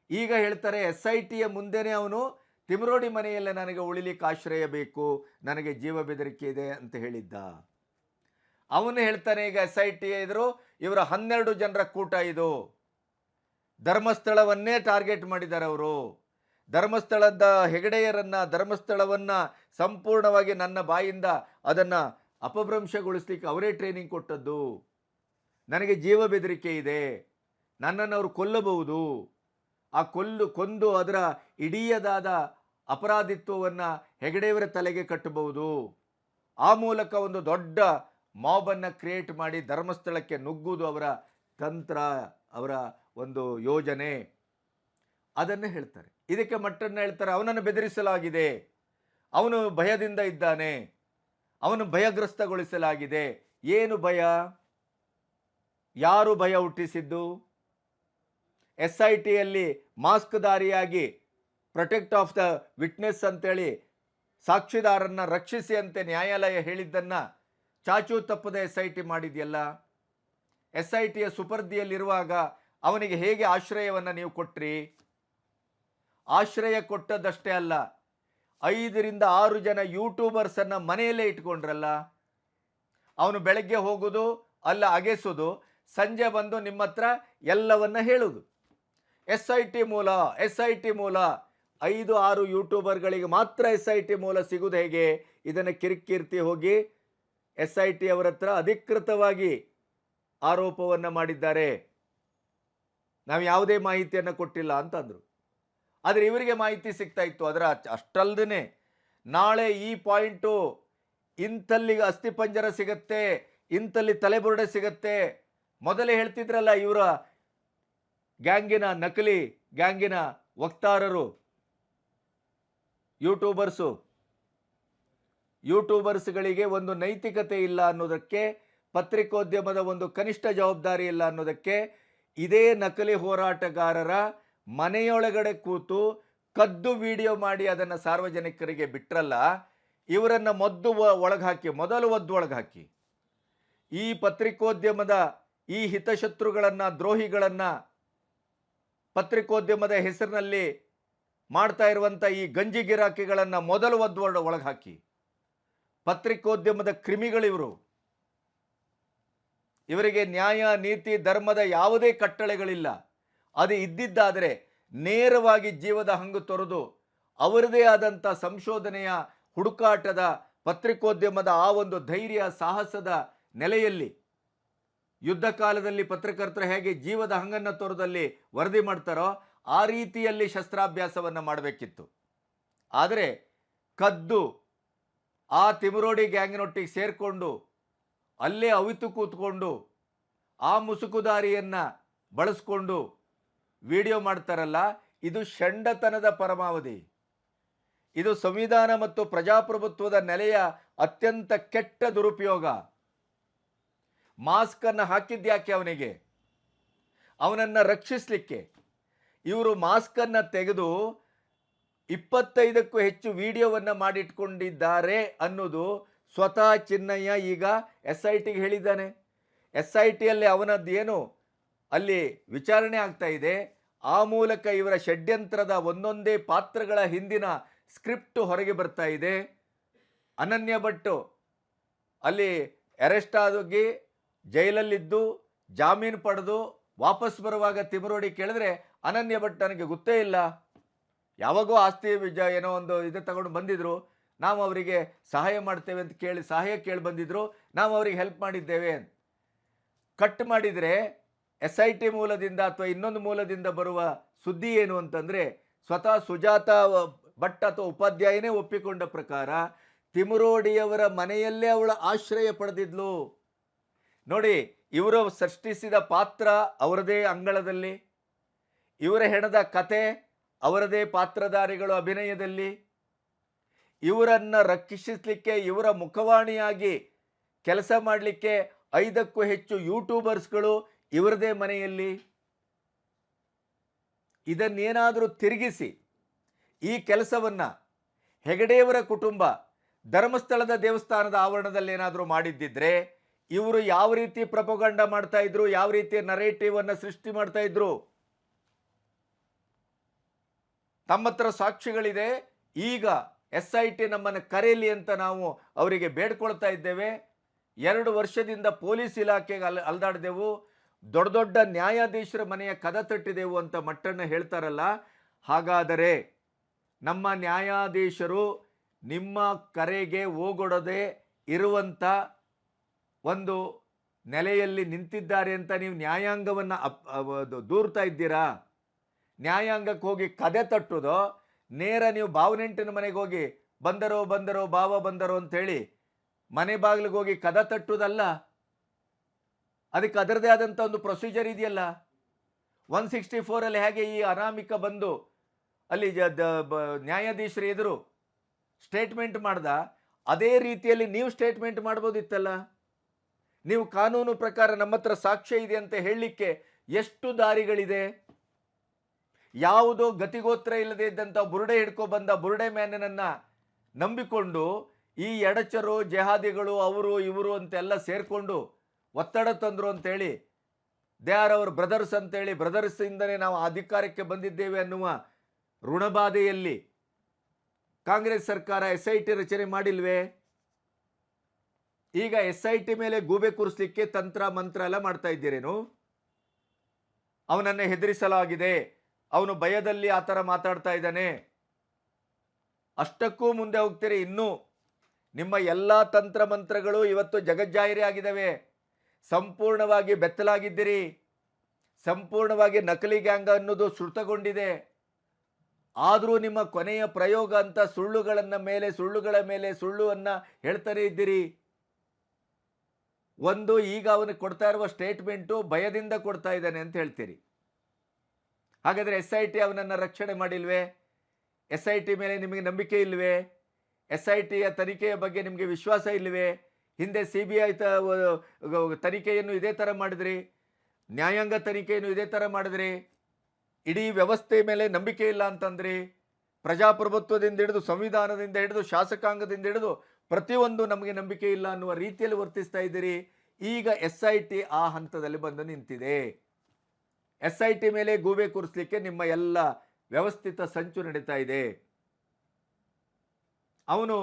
ಈಗ ಹೇಳ್ತಾರೆ SITಯ ಮುಂದೆನೇ ಅವನು ತಿಮರೋಡಿ ಮನೆಯಲ್ಲೇ ನನಗೆ ಉಳಿಲಿಕ್ಕೆ ಆಶ್ರಯ ಬೇಕು, ನನಗೆ ಜೀವ ಬೆದರಿಕೆ ಇದೆ ಅಂತ ಹೇಳಿದ್ದ. ಅವನು ಹೇಳ್ತಾನೆ ಈಗ SIT ಎದುರು ಇವರ 12 ಜನರ ಕೂಟ ಇದು, ಧರ್ಮಸ್ಥಳವನ್ನೇ ಟಾರ್ಗೆಟ್ ಮಾಡಿದ್ದಾರೆ ಅವರು, ಧರ್ಮಸ್ಥಳದ ಹೆಗಡೆಯರನ್ನು, ಧರ್ಮಸ್ಥಳವನ್ನು ಸಂಪೂರ್ಣವಾಗಿ ನನ್ನ ಬಾಯಿಂದ ಅದನ್ನು ಅಪಭ್ರಂಶಗೊಳಿಸ್ಲಿಕ್ಕೆ ಅವರೇ ಟ್ರೈನಿಂಗ್ ಕೊಟ್ಟದ್ದು, ನನಗೆ ಜೀವ ಬೆದರಿಕೆ ಇದೆ, ನನ್ನನ್ನು ಅವರು ಕೊಲ್ಲಬಹುದು, ಆ ಕೊಂದು ಅದರ ಇಡೀಯದಾದ ಅಪರಾಧಿತ್ವವನ್ನು ಹೆಗಡೆಯವರ ತಲೆಗೆ ಕಟ್ಟಬಹುದು, ಆ ಮೂಲಕ ಒಂದು ದೊಡ್ಡ ಮಾಬನ್ನು ಕ್ರಿಯೇಟ್ ಮಾಡಿ ಧರ್ಮಸ್ಥಳಕ್ಕೆ ನುಗ್ಗುವುದು ಅವರ ತಂತ್ರ, ಅವರ ಒಂದು ಯೋಜನೆ, ಅದನ್ನೇ ಹೇಳ್ತಾರೆ. ಇದಕ್ಕೆ ಮಟ್ಟನ್ನು ಹೇಳ್ತಾರೆ, ಅವನನ್ನು ಬೆದರಿಸಲಾಗಿದೆ, ಅವನು ಭಯದಿಂದ ಇದ್ದಾನೆ, ಅವನು ಭಯಗ್ರಸ್ತಗೊಳಿಸಲಾಗಿದೆ. ಏನು ಭಯ? ಯಾರು ಭಯ ಹುಟ್ಟಿಸಿದ್ದು? SITಯಲ್ಲಿ ಮಾಸ್ಕ್ದಾರಿಯಾಗಿ ಪ್ರೊಟೆಕ್ಟ್ ಆಫ್ ದ ವಿಟ್ನೆಸ್ ಅಂತೇಳಿ ಸಾಕ್ಷಿದಾರನ್ನ ರಕ್ಷಿಸಿ ಅಂತೆ ನ್ಯಾಯಾಲಯ ಹೇಳಿದ್ದನ್ನ ಚಾಚೂ ತಪ್ಪದೆ SIT ಮಾಡಿದೆಯಲ್ಲ. SITಯ ಸುಪರ್ದಿಯಲ್ಲಿರುವಾಗ ಅವನಿಗೆ ಹೇಗೆ ಆಶ್ರಯವನ್ನು ನೀವು ಕೊಟ್ರಿ? ಆಶ್ರಯ ಕೊಟ್ಟದ್ದಷ್ಟೇ ಅಲ್ಲ, 5 ರಿಂದ 6 ಜನ ಯೂಟ್ಯೂಬರ್ಸನ್ನು ಮನೆಯಲ್ಲೇ ಇಟ್ಕೊಂಡ್ರಲ್ಲ. ಅವನು ಬೆಳಗ್ಗೆ ಹೋಗೋದು, ಅಲ್ಲ ಅಗೆಸೋದು, ಸಂಜೆ ಬಂದು ನಿಮ್ಮ ಹತ್ರ ಎಲ್ಲವನ್ನ ಹೇಳುವುದು. SIT ಮೂಲ, SIT ಮೂಲ. 5-6 ಯೂಟ್ಯೂಬರ್ಗಳಿಗೆ ಮಾತ್ರ SIT ಮೂಲ ಸಿಗುವುದು ಹೇಗೆ? ಇದನ್ನು ಕಿರಿಕೀರ್ತಿ ಹೋಗಿ SIT ಅವರ ಹತ್ರ ಅಧಿಕೃತವಾಗಿ ಆರೋಪವನ್ನು ಮಾಡಿದ್ದಾರೆ. ನಾವು ಯಾವುದೇ ಮಾಹಿತಿಯನ್ನು ಕೊಟ್ಟಿಲ್ಲ ಅಂತಂದರು. ಆದರೆ ಇವರಿಗೆ ಮಾಹಿತಿ ಸಿಗ್ತಾ ಇತ್ತು. ಅದರ ಅಷ್ಟಲ್ದೇ ನಾಳೆ ಈ ಪಾಯಿಂಟು ಇಂಥಲ್ಲಿಗೆ ಅಸ್ಥಿಪಂಜರ ಸಿಗತ್ತೆ, ಇಂಥಲ್ಲಿ ತಲೆಬುರುಡೆ ಸಿಗತ್ತೆ. ಮೊದಲೇ ಹೇಳ್ತಿದ್ರಲ್ಲ ಇವರ ಗ್ಯಾಂಗಿನ, ನಕಲಿ ಗ್ಯಾಂಗಿನ ವಕ್ತಾರರು, ಯೂಟ್ಯೂಬರ್ಸ್ಗಳಿಗೆ ಒಂದು ನೈತಿಕತೆ ಇಲ್ಲ ಅನ್ನೋದಕ್ಕೆ, ಪತ್ರಿಕೋದ್ಯಮದ ಒಂದು ಕನಿಷ್ಠ ಜವಾಬ್ದಾರಿ ಇಲ್ಲ ಅನ್ನೋದಕ್ಕೆ ಇದೇ ನಕಲಿ ಹೋರಾಟಗಾರರ ಮನೆಯೊಳಗಡೆ ಕೂತು ಕದ್ದು ವಿಡಿಯೋ ಮಾಡಿ ಅದನ್ನು ಸಾರ್ವಜನಿಕರಿಗೆ ಬಿಟ್ರಲ್ಲ, ಇವರನ್ನು ಮೊದಲು ಒಳಗೆ ಹಾಕಿ ಈ ಪತ್ರಿಕೋದ್ಯಮದ ಈ ಹಿತಶತ್ರುಗಳನ್ನು, ದ್ರೋಹಿಗಳನ್ನು, ಪತ್ರಿಕೋದ್ಯಮದ ಹೆಸರಿನಲ್ಲಿ ಮಾಡ್ತಾ ಇರುವಂಥ ಈ ಗಂಜಿ ಗಿರಾಕಿಗಳನ್ನು ಮೊದಲು ಒಳಗೆ ಹಾಕಿ. ಪತ್ರಿಕೋದ್ಯಮದ ಕ್ರಿಮಿಗಳಿವರು. ಇವರಿಗೆ ನ್ಯಾಯ, ನೀತಿ, ಧರ್ಮದ ಯಾವುದೇ ಕಟ್ಟಳೆಗಳಿಲ್ಲ. ಅದು ಇದ್ದಿದ್ದಾದರೆ ನೇರವಾಗಿ ಜೀವದ ಹಂಗು ತೊರೆದು ಅವರದೇ ಆದಂಥ ಸಂಶೋಧನೆಯ ಹುಡುಕಾಟದ ಪತ್ರಿಕೋದ್ಯಮದ ಆ ಒಂದು ಧೈರ್ಯ, ಸಾಹಸದ ನೆಲೆಯಲ್ಲಿ ಯುದ್ಧ ಕಾಲದಲ್ಲಿ ಪತ್ರಕರ್ತರು ಹೇಗೆ ಜೀವದ ಹಂಗನ್ನು ತೊರೆದಲ್ಲಿ ವರದಿ ಮಾಡ್ತಾರೋ ಆ ರೀತಿಯಲ್ಲಿ ಶಸ್ತ್ರಾಭ್ಯಾಸವನ್ನು ಮಾಡಬೇಕಿತ್ತು. ಆದರೆ ಕದ್ದು ಆ ತಿಮರೋಡಿ ಗ್ಯಾಂಗ್ನೊಟ್ಟಿಗೆ ಸೇರಿಕೊಂಡು ಅಲ್ಲೇ ಅವಿತು ಕೂತ್ಕೊಂಡು ಆ ಮುಸುಕುದಾರಿಯನ್ನು ಬಳಸ್ಕೊಂಡು ವಿಡಿಯೋ ಮಾಡ್ತಾರಲ್ಲ, ಇದು ಷಂಡತನದ ಪರಮಾವಧಿ. ಇದು ಸಂವಿಧಾನ ಮತ್ತು ಪ್ರಜಾಪ್ರಭುತ್ವದ ನೆಲೆಯ ಅತ್ಯಂತ ಕೆಟ್ಟ ದುರುಪಯೋಗ. ಮಾಸ್ಕನ್ನು ಹಾಕಿದ್ಯಾಕೆ ಅವನಿಗೆ? ಅವನನ್ನು ರಕ್ಷಿಸಲಿಕ್ಕೆ. ಇವರು ಮಾಸ್ಕನ್ನು ತೆಗೆದು 25ಕ್ಕೂ ಹೆಚ್ಚು ವಿಡಿಯೋವನ್ನು ಮಾಡಿಟ್ಕೊಂಡಿದ್ದಾರೆ ಅನ್ನೋದು ಸ್ವತಃ ಚಿನ್ನಯ್ಯ ಈಗ SITಗೆ ಹೇಳಿದ್ದಾನೆ. SITಯಲ್ಲಿ ಅವನದ್ದೇನು ಅಲ್ಲಿ ವಿಚಾರಣೆ ಆಗ್ತಾ ಇದೆ, ಆ ಮೂಲಕ ಇವರ ಷಡ್ಯಂತ್ರದ ಒಂದೊಂದೇ ಪಾತ್ರಗಳ ಹಿಂದಿನ ಸ್ಕ್ರಿಪ್ಟ್ ಹೊರಗೆ ಬರ್ತಾ ಇದೆ. ಅನನ್ಯ ಭಟ್ ಅಲ್ಲಿ ಅರೆಸ್ಟ್ ಆಗಿ ಜೈಲಲ್ಲಿದ್ದು ಜಾಮೀನು ಪಡೆದು ವಾಪಸ್ ಬರುವಾಗ ತಿಮರೋಡಿ ಕೇಳಿದ್ರೆ ಅನನ್ಯ ಭಟ್ ನನಗೆ ಗೊತ್ತೇ ಇಲ್ಲ, ಯಾವಾಗೋ ಆಸ್ತಿ ಏನೋ ಒಂದು ಇದು ತಗೊಂಡು ಬಂದಿದ್ರು, ನಾವು ಅವರಿಗೆ ಸಹಾಯ ಮಾಡ್ತೇವೆ ಅಂತ ಸಹಾಯ ಕೇಳಿ ಬಂದಿದ್ರು, ನಾವು ಅವರಿಗೆ ಹೆಲ್ಪ್ ಮಾಡಿದ್ದೇವೆ. ಕಟ್ ಮಾಡಿದರೆ SIT ಮೂಲದಿಂದ ಅಥವಾ ಇನ್ನೊಂದು ಮೂಲದಿಂದ ಬರುವ ಸುದ್ದಿ ಏನು ಅಂತಂದರೆ, ಸ್ವತಃ ಸುಜಾತ ಭಟ್ ಅಥವಾ ಉಪಾಧ್ಯಾಯನೇ ಒಪ್ಪಿಕೊಂಡ ಪ್ರಕಾರ ತಿಮರೋಡಿಯವರ ಮನೆಯಲ್ಲೇ ಅವಳ ಆಶ್ರಯ ಪಡೆದಿದ್ಲು. ನೋಡಿ, ಇವರು ಸೃಷ್ಟಿಸಿದ ಪಾತ್ರ ಅವರದೇ ಅಂಗಳದಲ್ಲಿ, ಇವರ ಹೆಣದ ಕತೆ ಅವರದೇ ಪಾತ್ರಧಾರಿಗಳು ಅಭಿನಯದಲ್ಲಿ, ಇವರನ್ನು ರಕ್ಷಿಸಲಿಕ್ಕೆ ಇವರ ಮುಖವಾಣಿಯಾಗಿ ಕೆಲಸ ಮಾಡಲಿಕ್ಕೆ 5ಕ್ಕೂ ಹೆಚ್ಚು ಯೂಟ್ಯೂಬರ್ಸ್ಗಳು ಇವರದೇ ಮನೆಯಲ್ಲಿ. ಇದನ್ನೇನಾದರೂ ತಿರುಗಿಸಿ ಈ ಕೆಲಸವನ್ನು ಹೆಗಡೆಯವರ ಕುಟುಂಬ ಧರ್ಮಸ್ಥಳದ ದೇವಸ್ಥಾನದ ಆವರಣದಲ್ಲಿ ಏನಾದರೂ ಮಾಡಿದ್ದಿದ್ರೆ ಇವರು ಯಾವ ರೀತಿ ಪ್ರಪೋಗಂಡ ಮಾಡ್ತಾ ಇದ್ರು, ಯಾವ ರೀತಿ ನರೇಟಿವ್ ಅನ್ನು ಸೃಷ್ಟಿ ಮಾಡ್ತಾ ಇದ್ರು. ತಮ್ಮ ಹತ್ರ ಸಾಕ್ಷಿಗಳಿದೆ. ಈಗ SIT ನಮ್ಮನ್ನು ಕರೆಯಲಿ ಅಂತ ನಾವು ಅವರಿಗೆ ಬೇಡ್ಕೊಳ್ತಾ ಇದ್ದೇವೆ. 2 ವರ್ಷದಿಂದ ಪೊಲೀಸ್ ಇಲಾಖೆಗೆ ಅಲ್ದಾಡಿದೆವು, ದೊಡ್ಡ ದೊಡ್ಡ ನ್ಯಾಯಾಧೀಶರ ಮನೆಯ ಕದ ತಟ್ಟಿದೆವು ಅಂತ ಮಟ್ಟನ್ನು ಹೇಳ್ತಾರಲ್ಲ. ಹಾಗಾದರೆ ನಮ್ಮ ನ್ಯಾಯಾಧೀಶರು ನಿಮ್ಮ ಕರೆಗೆ ಓಗೊಡದೆ ಇರುವಂಥ ಒಂದು ನೆಲೆಯಲ್ಲಿ ನಿಂತಿದ್ದಾರೆ ಅಂತ ನೀವು ನ್ಯಾಯಾಂಗವನ್ನು ದೂರ್ತಾ ಇದ್ದೀರಾ? ನ್ಯಾಯಾಂಗಕ್ಕೆ ಹೋಗಿ ಕದೆ ತಟ್ಟುದೋ, ನೇರ ನೀವು ಬಾವನೆಂಟಿನ ಮನೆಗೆ ಹೋಗಿ ಬಂದರೋ ಬಾವ ಬಂದರೋ ಅಂಥೇಳಿ ಮನೆ ಬಾಗಿಲಿಗೆ ಹೋಗಿ ಕದ ತಟ್ಟುದಲ್ಲ. ಅದಕ್ಕೆ ಅದರದೇ ಆದಂಥ ಒಂದು ಪ್ರೊಸೀಜರ್ ಇದೆಯಲ್ಲ. 164 ಹೇಗೆ ಈ ಅನಾಮಿಕ ಬಂದು ಅಲ್ಲಿ ನ್ಯಾಯಾಧೀಶರ ಎದುರು ಸ್ಟೇಟ್ಮೆಂಟ್ ಮಾಡ್ದ, ಅದೇ ರೀತಿಯಲ್ಲಿ ನೀವು ಸ್ಟೇಟ್ಮೆಂಟ್ ಮಾಡ್ಬೋದಿತ್ತಲ್ಲ. ನೀವು ಕಾನೂನು ಪ್ರಕಾರ ನಮ್ಮ ಹತ್ರ ಸಾಕ್ಷ್ಯ ಇದೆ ಅಂತ ಹೇಳಲಿಕ್ಕೆ ಎಷ್ಟು ದಾರಿಗಳಿದೆ. ಯಾವುದೋ ಗತಿಗೋತ್ರ ಇಲ್ಲದೆ ಇದ್ದಂಥ ಬುರುಡೆ ಹಿಡ್ಕೊ ಬಂದ ಬುರುಡೆ ಮ್ಯಾನನನ್ನ ನಂಬಿಕೊಂಡು ಈ ಎಡಚರು ಜೆಹಾದಿಗಳು ಅವರು ಇವರು ಅಂತೆಲ್ಲ ಸೇರ್ಕೊಂಡು ಒತ್ತಡ ತಂದ್ರು ಅಂತೇಳಿ, ದೇ ಆರ್ ಅವರ್ ಬ್ರದರ್ಸ್ ಅಂತೇಳಿ, ಬ್ರದರ್ಸ್ ಇಂದನೇ ನಾವು ಅಧಿಕಾರಕ್ಕೆ ಬಂದಿದ್ದೇವೆ ಅನ್ನುವ ಋಣಬಾಧೆಯಲ್ಲಿ ಕಾಂಗ್ರೆಸ್ ಸರ್ಕಾರ SIT ರಚನೆ ಮಾಡಿಲ್ವೇ? ಈಗ SIT ಮೇಲೆ ಗೂಬೆ ಕೂರಿಸಲಿಕ್ಕೆ ತಂತ್ರ ಮಂತ್ರ ಎಲ್ಲ ಮಾಡ್ತಾ ಇದ್ದೀರೇನು? ಅವನನ್ನು ಹೆದರಿಸಲಾಗಿದೆ, ಅವನು ಭಯದಲ್ಲಿ ಆ ಥರ ಮಾತಾಡ್ತಾ ಇದ್ದಾನೆ, ಅಷ್ಟಕ್ಕೂ ಮುಂದೆ ಹೋಗ್ತೀರಿ. ಇನ್ನೂ ನಿಮ್ಮ ಎಲ್ಲ ತಂತ್ರ ಮಂತ್ರಗಳು ಇವತ್ತು ಜಗಜ್ಜಾಹಿರಿ ಆಗಿದ್ದಾವೆ. ಸಂಪೂರ್ಣವಾಗಿ ಬೆತ್ತಲಾಗಿದ್ದೀರಿ. ಸಂಪೂರ್ಣವಾಗಿ ನಕಲಿ ಗ್ಯಾಂಗ್ ಅನ್ನೋದು ಶ್ರುತಗೊಂಡಿದೆ. ಆದರೂ ನಿಮ್ಮ ಕೊನೆಯ ಪ್ರಯೋಗ ಅಂತ ಸುಳ್ಳುಗಳ ಮೇಲೆ ಸುಳ್ಳುವನ್ನು ಹೇಳ್ತಾನೆ ಇದ್ದೀರಿ. ಒಂದು, ಈಗ ಅವನಿಗೆ ಕೊಡ್ತಾ ಇರುವ ಸ್ಟೇಟ್ಮೆಂಟು ಭಯದಿಂದ ಕೊಡ್ತಾ ಇದ್ದಾನೆ ಅಂತ ಹೇಳ್ತೀರಿ. ಹಾಗಾದರೆ SIT ಅವನನ್ನು ರಕ್ಷಣೆ ಮಾಡಿಲ್ವೇ? SIT ಮೇಲೆ ನಿಮಗೆ ನಂಬಿಕೆ ಇಲ್ವೇ? SITಯ ತನಿಖೆಯ ಬಗ್ಗೆ ನಿಮಗೆ ವಿಶ್ವಾಸ ಇಲ್ವೇ? ಹಿಂದೆ CBI ತನಿಖೆಯನ್ನು ಇದೇ ಥರ ಮಾಡಿದ್ರಿ, ನ್ಯಾಯಾಂಗ ತನಿಖೆಯನ್ನು ಇದೇ ಥರ ಮಾಡಿದ್ರಿ, ಇಡೀ ವ್ಯವಸ್ಥೆ ಮೇಲೆ ನಂಬಿಕೆ ಇಲ್ಲ ಅಂತಂದ್ರಿ. ಪ್ರಜಾಪ್ರಭುತ್ವದಿಂದ ಹಿಡಿದು, ಸಂವಿಧಾನದಿಂದ ಹಿಡಿದು, ಶಾಸಕಾಂಗದಿಂದ ಹಿಡಿದು ಪ್ರತಿಯೊಂದು ನಮಗೆ ನಂಬಿಕೆ ಇಲ್ಲ ಅನ್ನುವ ರೀತಿಯಲ್ಲಿ ವರ್ತಿಸ್ತಾ ಇದ್ದೀರಿ. ಈಗ SIT ಆ ಹಂತದಲ್ಲಿ ಬಂದು ನಿಂತಿದೆ. SIT ಮೇಲೆ ಗೂಬೆ ಕೂರಿಸಲಿಕ್ಕೆ ನಿಮ್ಮ ಎಲ್ಲ ವ್ಯವಸ್ಥಿತ ಸಂಚು ನಡೀತಾ ಇದೆ. ಅವನು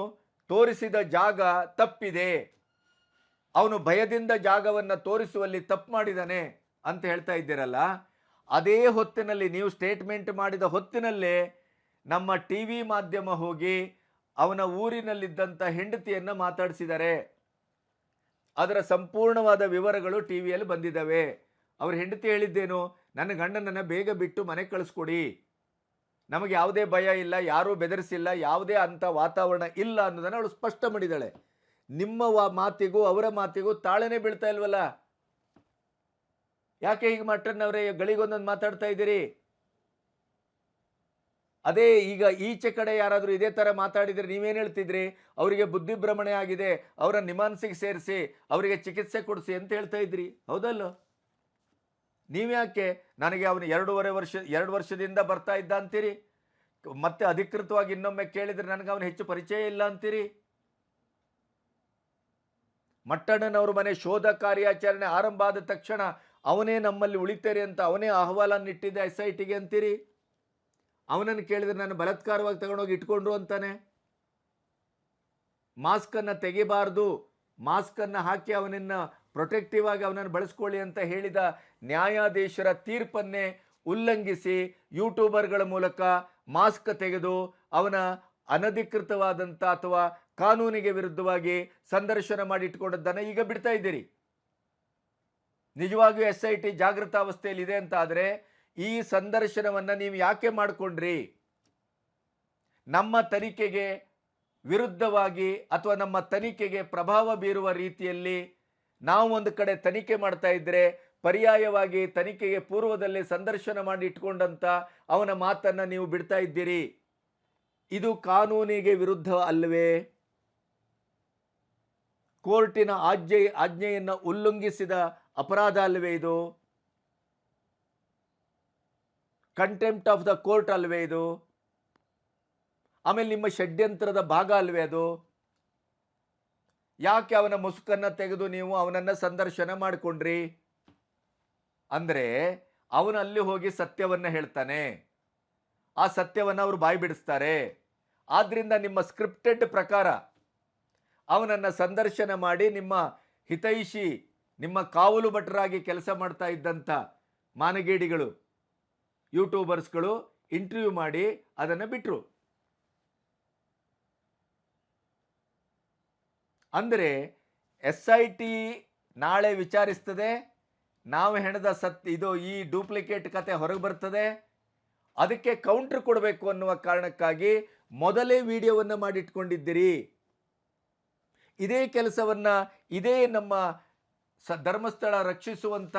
ತೋರಿಸಿದ ಜಾಗ ತಪ್ಪಿದೆ, ಅವನು ಭಯದಿಂದ ಜಾಗವನ್ನು ತೋರಿಸುವಲ್ಲಿ ತಪ್ಪು ಮಾಡಿದ್ದಾನೆ ಅಂತ ಹೇಳ್ತಾ ಇದ್ದೀರಲ್ಲ. ಅದೇ ಹೊತ್ತಿನಲ್ಲಿ, ನೀವು ಸ್ಟೇಟ್ಮೆಂಟ್ ಮಾಡಿದ ಹೊತ್ತಿನಲ್ಲೇ ನಮ್ಮ TV ಮಾಧ್ಯಮ ಹೋಗಿ ಅವನ ಊರಿನಲ್ಲಿದ್ದಂಥ ಹೆಂಡತಿಯನ್ನು ಮಾತಾಡಿಸಿದ್ದಾರೆ. ಅದರ ಸಂಪೂರ್ಣವಾದ ವಿವರಗಳು TVಯಲ್ಲಿ ಬಂದಿದ್ದಾವೆ. ಅವ್ರ ಹೆಂಡತಿ ಹೇಳಿದ್ದೇನು? ನನ್ನ ಗಂಡನನ್ನು ಬೇಗ ಬಿಟ್ಟು ಮನೆ ಕಳಿಸ್ಕೊಡಿ, ನಮಗೆ ಯಾವುದೇ ಭಯ ಇಲ್ಲ, ಯಾರೂ ಬೆದರಿಸಿಲ್ಲ, ಯಾವುದೇ ಅಂಥ ವಾತಾವರಣ ಇಲ್ಲ ಅನ್ನೋದನ್ನು ಅವಳು ಸ್ಪಷ್ಟ ಮಾಡಿದ್ದಾಳೆ. ನಿಮ್ಮ ಮಾತಿಗೂ ಅವರ ಮಾತಿಗೂ ತಾಳನೆ ಬೀಳ್ತಾ ಇಲ್ವಲ್ಲ? ಯಾಕೆ ಹೀಗೆ ಮಟ್ಟಣ್ಣವರೇ ಗಳಿಗೊಂದೊಂದು ಮಾತಾಡ್ತಾ ಇದ್ದೀರಿ? ಅದೇ ಈಗ ಈಚೆ ಕಡೆ ಯಾರಾದರೂ ಇದೇ ಥರ ಮಾತಾಡಿದರೆ ನೀವೇನು ಹೇಳ್ತಿದ್ರಿ? ಅವರಿಗೆ ಬುದ್ಧಿಭ್ರಮಣೆ ಆಗಿದೆ, ಅವರ ನಿಮಾನ್ಸಿಗೆ ಸೇರಿಸಿ ಅವರಿಗೆ ಚಿಕಿತ್ಸೆ ಕೊಡಿಸಿ ಅಂತ ಹೇಳ್ತಾ ಇದ್ರಿ, ಹೌದಲ್ಲೋ? ನೀವ್ಯಾಕೆ ನನಗೆ ಅವನು 2 ವರ್ಷದಿಂದ ಬರ್ತಾ ಇದ್ದ ಅಂತೀರಿ, ಮತ್ತೆ ಅಧಿಕೃತವಾಗಿ ಇನ್ನೊಮ್ಮೆ ಕೇಳಿದರೆ ನನಗೆ ಅವನು ಹೆಚ್ಚು ಪರಿಚಯ ಇಲ್ಲ ಅಂತೀರಿ? ಮಟ್ಟಣ್ಣನವರು ಮನೆ ಶೋಧ ಕಾರ್ಯಾಚರಣೆ ಆರಂಭ ಆದ ತಕ್ಷಣ ಅವನೇ ನಮ್ಮಲ್ಲಿ ಉಳಿತಾರೆ ಅಂತ ಅವನೇ ಅಹವಾಲನ್ನಿಟ್ಟಿದ್ದ SITಗೆ ಅಂತೀರಿ. ಅವನನ್ನು ಕೇಳಿದರೆ ನಾನು ಬಲಾತ್ಕಾರವಾಗಿ ತಗೊಂಡೋಗಿ ಇಟ್ಕೊಂಡ್ರು ಅಂತಾನೆ. ಮಾಸ್ಕನ್ನು ತೆಗಿಬಾರ್ದು, ಮಾಸ್ಕನ್ನು ಹಾಕಿ ಅವನನ್ನು ಪ್ರೊಟೆಕ್ಟಿವ್ ಆಗಿ ಅವನನ್ನು ಬಳಸ್ಕೊಳ್ಳಿ ಅಂತ ಹೇಳಿದ ನ್ಯಾಯಾಧೀಶರ ತೀರ್ಪನ್ನೇ ಉಲ್ಲಂಘಿಸಿ ಯೂಟ್ಯೂಬರ್ಗಳ ಮೂಲಕ ಮಾಸ್ಕ್ ತೆಗೆದು ಅವನ ಅನಧಿಕೃತವಾದಂಥ ಅಥವಾ ಕಾನೂನಿಗೆ ವಿರುದ್ಧವಾಗಿ ಸಂದರ್ಶನ ಮಾಡಿ ಇಟ್ಕೊಂಡದ್ದನ್ನು ಈಗ ಬಿಡ್ತಾ ಇದ್ದೀರಿ. ನಿಜವಾಗಿಯೂ SIT ಜಾಗೃತಾವಸ್ಥೆಯಲ್ಲಿ ಇದೆ ಅಂತ ಆದರೆ ಈ ಸಂದರ್ಶನವನ್ನು ನೀವು ಯಾಕೆ ಮಾಡಿಕೊಂಡ್ರಿ? ನಮ್ಮ ತನಿಖೆಗೆ ವಿರುದ್ಧವಾಗಿ ಅಥವಾ ನಮ್ಮ ತನಿಖೆಗೆ ಪ್ರಭಾವ ಬೀರುವ ರೀತಿಯಲ್ಲಿ ನಾವು ಒಂದು ಕಡೆ ತನಿಖೆ ಮಾಡ್ತಾ ಇದ್ದರೆ ಪರ್ಯಾಯವಾಗಿ ತನಿಖೆಗೆ ಪೂರ್ವದಲ್ಲಿ ಸಂದರ್ಶನ ಮಾಡಿ ಇಟ್ಕೊಂಡಂಥ ಅವನ ಮಾತನ್ನು ನೀವು ಬಿಡ್ತಾ ಇದ್ದೀರಿ. ಇದು ಕಾನೂನಿಗೆ ವಿರುದ್ಧ ಅಲ್ಲವೇ? ಕೋರ್ಟಿನ ಆಜ್ಞೆಯನ್ನು ಉಲ್ಲಂಘಿಸಿದ ಅಪರಾಧ ಅಲ್ಲವೇ ಇದು? ಕಂಟೆಂಪ್ಟ್ ಆಫ್ ದ ಕೋರ್ಟ್ ಅಲ್ವೇ ಇದು? ಆಮೇಲೆ ನಿಮ್ಮ ಷಡ್ಯಂತ್ರದ ಭಾಗ ಅಲ್ವೇ ಅದು? ಯಾಕೆ ಅವನ ಮುಸುಕನ್ನು ತೆಗೆದು ನೀವು ಅವನನ್ನು ಸಂದರ್ಶನ ಮಾಡಿಕೊಂಡ್ರಿ? ಅಂದರೆ ಅವನು ಅಲ್ಲಿ ಹೋಗಿ ಸತ್ಯವನ್ನು ಹೇಳ್ತಾನೆ, ಆ ಸತ್ಯವನ್ನು ಅವರು ಬಾಯಿ ಬಿಡಿಸ್ತಾರೆ. ಆದ್ದರಿಂದ ನಿಮ್ಮ ಸ್ಕ್ರಿಪ್ಟೆಡ್ ಪ್ರಕಾರ ಅವನನ್ನು ಸಂದರ್ಶನ ಮಾಡಿ ನಿಮ್ಮ ಹಿತೈಷಿ, ನಿಮ್ಮ ಕಾವಲು ಭಟರಾಗಿ ಕೆಲಸ ಮಾಡ್ತಾ ಇದ್ದಂಥ ಮಾನಗೇಡಿಗಳು, ಯೂಟ್ಯೂಬರ್ಸ್ಗಳು ಇಂಟರ್ವ್ಯೂ ಮಾಡಿ ಅದನ್ನು ಬಿಟ್ಟರು. ಅಂದರೆ SIT ನಾಳೆ ವಿಚಾರಿಸ್ತದೆ, ನಾವು ಹೆಣದ ಇದು ಈ ಡೂಪ್ಲಿಕೇಟ್ ಕತೆ ಹೊರಗೆ ಬರ್ತದೆ, ಅದಕ್ಕೆ ಕೌಂಟರ್ ಕೊಡಬೇಕು ಅನ್ನುವ ಕಾರಣಕ್ಕಾಗಿ ಮೊದಲೇ ವಿಡಿಯೋವನ್ನು ಮಾಡಿಟ್ಕೊಂಡಿದ್ದೀರಿ. ಇದೇ ಕೆಲಸವನ್ನು, ಇದೇ ನಮ್ಮ ಧರ್ಮಸ್ಥಳ ರಕ್ಷಿಸುವಂಥ,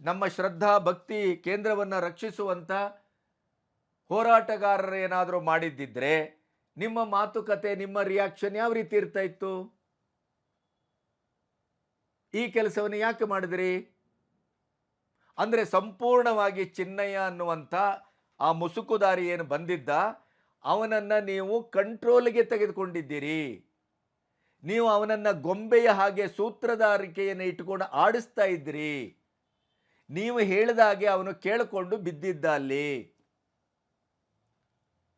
ನಮ್ಮ ಶ್ರದ್ಧಾ ಭಕ್ತಿ ಕೇಂದ್ರವನ್ನು ರಕ್ಷಿಸುವಂಥ ಹೋರಾಟಗಾರರು ಏನಾದರೂ ಮಾಡಿದ್ದಿದ್ರೆ ನಿಮ್ಮ ಮಾತುಕತೆ, ನಿಮ್ಮ ರಿಯಾಕ್ಷನ್ ಯಾವ ರೀತಿ ಇರ್ತಾ ಇತ್ತು? ಈ ಕೆಲಸವನ್ನು ಯಾಕೆ ಮಾಡಿದ್ರಿ? ಅಂದರೆ ಸಂಪೂರ್ಣವಾಗಿ ಚಿನ್ನಯ್ಯ ಅನ್ನುವಂಥ ಆ ಮುಸುಕುದಾರಿ ಏನು ಬಂದಿದ್ದ, ಅವನನ್ನು ನೀವು ಕಂಟ್ರೋಲ್ಗೆ ತೆಗೆದುಕೊಂಡಿದ್ದೀರಿ. ನೀವು ಅವನನ್ನು ಗೊಂಬೆಯ ಹಾಗೆ ಸೂತ್ರಧಾರಿಕೆಯನ್ನು ಇಟ್ಟುಕೊಂಡು ಆಡಿಸ್ತಾ ಇದ್ರಿ. ನೀವು ಹೇಳಿದಾಗೆ ಅವನು ಕೇಳಿಕೊಂಡು ಬಿದ್ದಿದ್ದ ಅಲ್ಲಿ.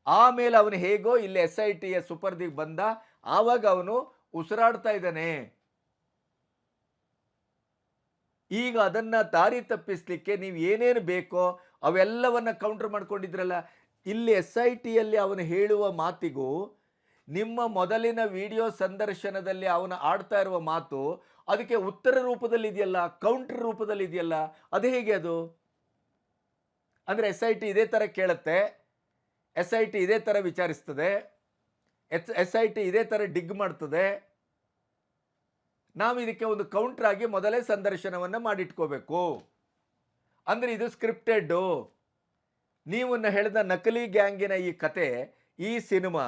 ಆಮೇಲೆ ಅವನು ಹೇಗೋ ಇಲ್ಲಿ SITಯ ಸುಪರ್ದಿಗೆ ಬಂದ, ಆವಾಗ ಅವನು ಉಸಿರಾಡ್ತಾ ಇದ್ದಾನೆ. ಈಗ ಅದನ್ನ ದಾರಿ ತಪ್ಪಿಸ್ಲಿಕ್ಕೆ ನೀವು ಏನೇನು ಬೇಕೋ ಅವೆಲ್ಲವನ್ನ ಕೌಂಟರ್ ಮಾಡ್ಕೊಂಡಿದ್ರಲ್ಲ. ಇಲ್ಲಿ SITಯಲ್ಲಿ ಅವನು ಹೇಳುವ ಮಾತಿಗೂ ನಿಮ್ಮ ಮೊದಲಿನ ವಿಡಿಯೋ ಸಂದರ್ಶನದಲ್ಲಿ ಅವನು ಆಡ್ತಾ ಇರುವ ಮಾತು ಅದಕ್ಕೆ ಉತ್ತರ ರೂಪದಲ್ಲಿ ಇದೆಯಲ್ಲ, ಕೌಂಟರ್ ರೂಪದಲ್ಲಿ ಇದೆಯಲ್ಲ, ಅದು ಹೇಗೆ ಅದು? ಅಂದರೆ SIT ಇದೇ ಥರ ಕೇಳುತ್ತೆ, SIT ಇದೇ ಥರ ವಿಚಾರಿಸ್ತದೆ, SIT ಇದೇ ಥರ ಡಿಗ್ ಮಾಡ್ತದೆ. ನಾವು ಇದಕ್ಕೆ ಒಂದು ಕೌಂಟರ್ ಆಗಿ ಮೊದಲೇ ಸಂದರ್ಶನವನ್ನು ಮಾಡಿಟ್ಕೋಬೇಕು. ಅಂದರೆ ಇದು ಸ್ಕ್ರಿಪ್ಟೆಡ್ಡು. ನೀವು ಹೇಳಿದ ನಕಲಿ ಗ್ಯಾಂಗಿನ ಈ ಕತೆ, ಈ ಸಿನಿಮಾ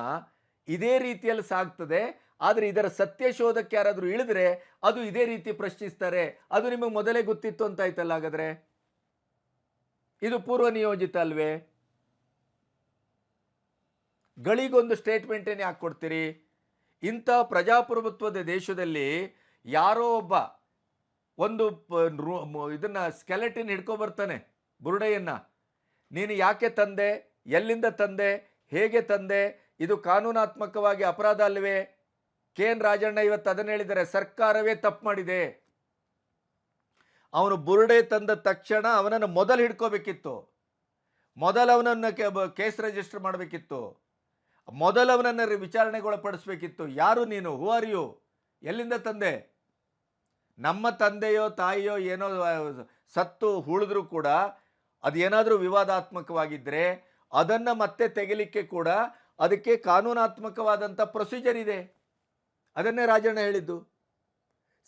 ಇದೇ ರೀತಿಯಲ್ಲಿ ಸಾಗ್ತದೆ. ಆದರೆ ಇದರ ಸತ್ಯಶೋಧಕ್ಕೆ ಯಾರಾದರೂ ಇಳಿದ್ರೆ ಅದು ಇದೇ ರೀತಿ ಪ್ರಶ್ನಿಸ್ತಾರೆ. ಅದು ನಿಮಗೆ ಮೊದಲೇ ಗೊತ್ತಿತ್ತು ಅಂತ ಆಯ್ತಲ್ಲ. ಹಾಗಾದ್ರೆ ಇದು ಪೂರ್ವ ನಿಯೋಜಿತ ಅಲ್ವೇ? ಗಳಿಗೊಂದು ಸ್ಟೇಟ್ಮೆಂಟೇನು ಯಾಕೆ ಕೊಡ್ತೀರಿ? ಇಂಥ ಪ್ರಜಾಪ್ರಭುತ್ವದ ದೇಶದಲ್ಲಿ ಯಾರೋ ಒಬ್ಬ ಒಂದು ಇದನ್ನ ಸ್ಕೆಲೆಟಿನ್ ಹಿಡ್ಕೊ ಬರ್ತಾನೆ, ಬುರುಡೆಯನ್ನ. ನೀನು ಯಾಕೆ ತಂದೆ, ಎಲ್ಲಿಂದ ತಂದೆ, ಹೇಗೆ ತಂದೆ, ಇದು ಕಾನೂನಾತ್ಮಕವಾಗಿ ಅಪರಾಧ ಅಲ್ವೇ? KN ರಾಜಣ್ಣ ಇವತ್ತು ಅದನ್ನು ಹೇಳಿದ್ದಾರೆ, ಸರ್ಕಾರವೇ ತಪ್ಪು ಮಾಡಿದೆ. ಅವನು ಬುರುಡೆ ತಂದ ತಕ್ಷಣ ಅವನನ್ನು ಮೊದಲು ಹಿಡ್ಕೋಬೇಕಿತ್ತು, ಮೊದಲು ಅವನನ್ನು ಕೇಸ್ ರಿಜಿಸ್ಟರ್ ಮಾಡಬೇಕಿತ್ತು, ಮೊದಲು ಅವನನ್ನು ವಿಚಾರಣೆಗೊಳಪಡಿಸ್ಬೇಕಿತ್ತು. ಯಾರು ನೀನು? Who are you? ಎಲ್ಲಿಂದ ತಂದೆ? ನಮ್ಮ ತಂದೆಯೋ ತಾಯಿಯೋ ಏನೋ ಸತ್ತು ಉಳಿದ್ರೂ ಕೂಡ ಅದೇನಾದರೂ ವಿವಾದಾತ್ಮಕವಾಗಿದ್ದರೆ ಅದನ್ನು ಮತ್ತೆ ತೆಗಿಲಿಕ್ಕೆ ಕೂಡ ಅದಕ್ಕೆ ಕಾನೂನಾತ್ಮಕವಾದಂಥ ಪ್ರೊಸೀಜರ್ ಇದೆ. ಅದನ್ನೇ ರಾಜಣ್ಣ ಹೇಳಿದ್ದು.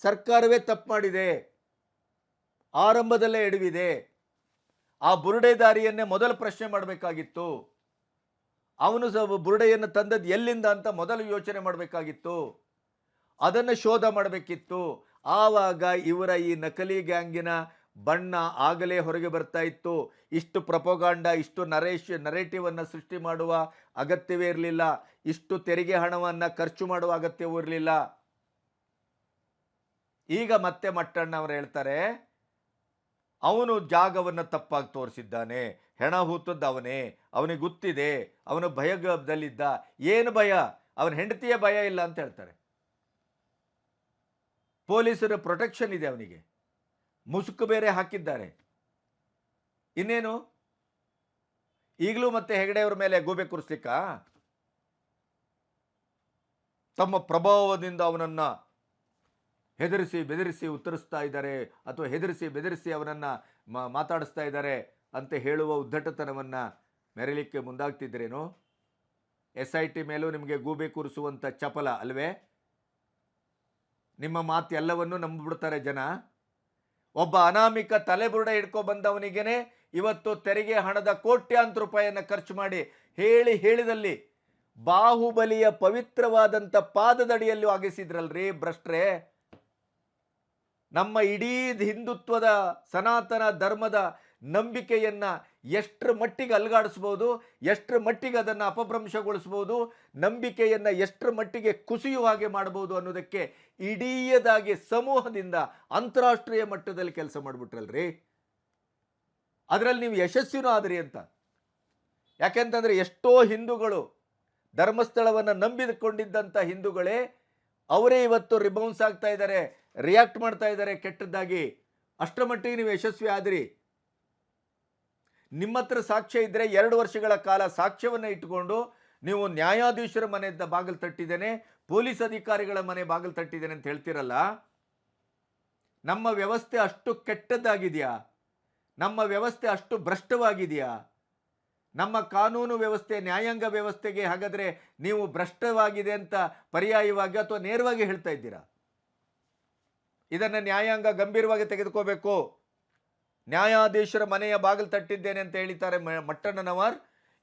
ಸರ್ಕಾರವೇ ತಪ್ಪು ಮಾಡಿದೆ, ಆರಂಭದಲ್ಲೇ ಎಡವಿದೆ. ಆ ಬುರುಡೆದಾರಿಯನ್ನೇ ಮೊದಲು ಪ್ರಶ್ನೆ ಮಾಡಬೇಕಾಗಿತ್ತು. ಅವನು ಬುರುಡೆಯನ್ನು ತಂದದ್ದು ಎಲ್ಲಿಂದ ಅಂತ ಮೊದಲು ಯೋಚನೆ ಮಾಡಬೇಕಾಗಿತ್ತು. ಅದನ್ನು ಶೋಧ ಮಾಡಬೇಕಿತ್ತು. ಆವಾಗ ಇವರ ಈ ನಕಲಿ ಗ್ಯಾಂಗಿನ ಬಣ್ಣ ಆಗಲೇ ಹೊರಗೆ ಬರ್ತಾ ಇತ್ತು. ಇಷ್ಟು ಪ್ರಪೋಗಾಂಡ, ಇಷ್ಟು ನರೇಟಿವನ್ನು ಸೃಷ್ಟಿ ಮಾಡುವ ಅಗತ್ಯವೇ ಇರಲಿಲ್ಲ. ಇಷ್ಟು ತೆರಿಗೆ ಹಣವನ್ನು ಖರ್ಚು ಮಾಡುವ ಅಗತ್ಯವೂ ಇರಲಿಲ್ಲ. ಈಗ ಮತ್ತೆ ಮಟ್ಟಣ್ಣ ಅವರು ಹೇಳ್ತಾರೆ, ಅವನು ಜಾಗವನ್ನು ತಪ್ಪಾಗಿ ತೋರಿಸಿದ್ದಾನೆ, ಹೆಣ ಹೂತದ್ದು ಅವನೇ, ಅವನಿಗೆ ಗೊತ್ತಿದೆ, ಅವನು ಭಯದಲ್ಲಿದ್ದ. ಏನು ಭಯ? ಅವನ ಹೆಂಡತಿಯ ಭಯ ಇಲ್ಲ ಅಂತ ಹೇಳ್ತಾರೆ. ಪೊಲೀಸರ ಪ್ರೊಟೆಕ್ಷನ್ ಇದೆ ಅವನಿಗೆ, ಮುಸುಕು ಬೇರೆ ಹಾಕಿದ್ದಾರೆ. ಇನ್ನೇನು? ಈಗಲೂ ಮತ್ತೆ ಹೆಗಡೆಯವರ ಮೇಲೆ ಗೂಬೆ ಕೂರಿಸ್ಲಿಕ್ಕ? ತಮ್ಮ ಪ್ರಭಾವದಿಂದ ಅವನನ್ನು ಹೆದರಿಸಿ ಬೆದರಿಸಿ ಉತ್ತರಿಸ್ತಾ ಇದ್ದಾರೆ, ಅಥವಾ ಹೆದರಿಸಿ ಬೆದರಿಸಿ ಅವನನ್ನು ಮಾತಾಡಿಸ್ತಾ ಇದ್ದಾರೆ ಅಂತ ಹೇಳುವ ಉದ್ದಟತನವನ್ನು ಮೆರಲಿಕ್ಕೆ ಮುಂದಾಗ್ತಿದ್ರೇನು? SIT ಮೇಲೂ ನಿಮಗೆ ಗೂಬೆ ಕೂರಿಸುವಂಥ ಚಪಲ ಅಲ್ವೇ? ನಿಮ್ಮ ಮಾತು ಎಲ್ಲವನ್ನೂ ನಂಬಿಬಿಡ್ತಾರೆ ಜನ. ಒಬ್ಬ ಅನಾಮಿಕ ತಲೆಬುರುಡೆ ಹಿಡ್ಕೊ ಬಂದವನಿಗೇನೆ ಇವತ್ತು ತೆರಿಗೆ ಹಣದ ಕೋಟ್ಯಾಂತರ ರೂಪಾಯಿಯನ್ನು ಖರ್ಚು ಮಾಡಿ ಹೇಳಿದಲ್ಲಿ ಬಾಹುಬಲಿಯ ಪವಿತ್ರವಾದಂಥ ಪಾದದಡಿಯಲ್ಲೂ ಆಗಿಸಿದ್ರಲ್ರಿ ಭ್ರಷ್ಟ್ರೇ. ನಮ್ಮ ಇಡೀ ಹಿಂದುತ್ವದ ಸನಾತನ ಧರ್ಮದ ನಂಬಿಕೆಯನ್ನು ಎಷ್ಟರ ಮಟ್ಟಿಗೆ ಅಲುಗಾಡಿಸ್ಬೋದು, ಎಷ್ಟರ ಮಟ್ಟಿಗೆ ಅದನ್ನು ಅಪಭ್ರಂಶಗೊಳಿಸ್ಬೋದು, ನಂಬಿಕೆಯನ್ನು ಎಷ್ಟರ ಮಟ್ಟಿಗೆ ಕುಸಿಯುವ ಹಾಗೆ ಮಾಡ್ಬೋದು ಅನ್ನೋದಕ್ಕೆ ಇಡೀದಾಗಿ ಸಮೂಹದಿಂದ ಅಂತಾರಾಷ್ಟ್ರೀಯ ಮಟ್ಟದಲ್ಲಿ ಕೆಲಸ ಮಾಡಿಬಿಟ್ರಲ್ರಿ. ಅದರಲ್ಲಿ ನೀವು ಯಶಸ್ವಿನೂ ಆದ್ರಿ ಅಂತ. ಯಾಕೆಂತಂದರೆ ಎಷ್ಟೋ ಹಿಂದೂಗಳು, ಧರ್ಮಸ್ಥಳವನ್ನು ನಂಬಿಕೊಂಡಿದ್ದಂಥ ಹಿಂದೂಗಳೇ ಅವರೇ ಇವತ್ತು ರಿಬೌನ್ಸ್ ಆಗ್ತಾ ಇದ್ದಾರೆ, ರಿಯಾಕ್ಟ್ ಮಾಡ್ತಾ ಇದ್ದಾರೆ ಕೆಟ್ಟದ್ದಾಗಿ. ಅಷ್ಟರ ಮಟ್ಟಿಗೆ ನೀವು ಯಶಸ್ವಿ ಆದ್ರಿ. ನಿಮ್ಮ ಹತ್ರ ಸಾಕ್ಷ್ಯ ಇದ್ದರೆ 2 ವರ್ಷಗಳ ಕಾಲ ಸಾಕ್ಷ್ಯವನ್ನು ಇಟ್ಟುಕೊಂಡು ನೀವು ನ್ಯಾಯಾಧೀಶರ ಮನೆ ಬಾಗಿಲು ತಟ್ಟಿದ್ದೇನೆ, ಪೊಲೀಸ್ ಅಧಿಕಾರಿಗಳ ಮನೆ ಬಾಗಿಲು ತಟ್ಟಿದ್ದೇನೆ ಅಂತ ಹೇಳ್ತಿರಲ್ಲ. ನಮ್ಮ ವ್ಯವಸ್ಥೆ ಅಷ್ಟು ಕೆಟ್ಟದ್ದಾಗಿದೆಯಾ? ನಮ್ಮ ವ್ಯವಸ್ಥೆ ಅಷ್ಟು ಭ್ರಷ್ಟವಾಗಿದೆಯಾ? ನಮ್ಮ ಕಾನೂನು ವ್ಯವಸ್ಥೆ, ನ್ಯಾಯಾಂಗ ವ್ಯವಸ್ಥೆಗೆ ಹಾಗಾದರೆ ನೀವು ಭ್ರಷ್ಟವಾಗಿದೆ ಅಂತ ಪರ್ಯಾಯವಾಗಿ ಅಥವಾ ನೇರವಾಗಿ ಹೇಳ್ತಾ ಇದ್ದೀರಾ? ಇದನ್ನು ನ್ಯಾಯಾಂಗ ಗಂಭೀರವಾಗಿ ತೆಗೆದುಕೋಬೇಕು. ನ್ಯಾಯಾಧೀಶರ ಮನೆಯ ಬಾಗಿಲು ತಟ್ಟಿದ್ದೇನೆ ಅಂತ ಹೇಳಿದ್ದಾರೆ ಮಟ್ಟಣ್ಣನವರ್.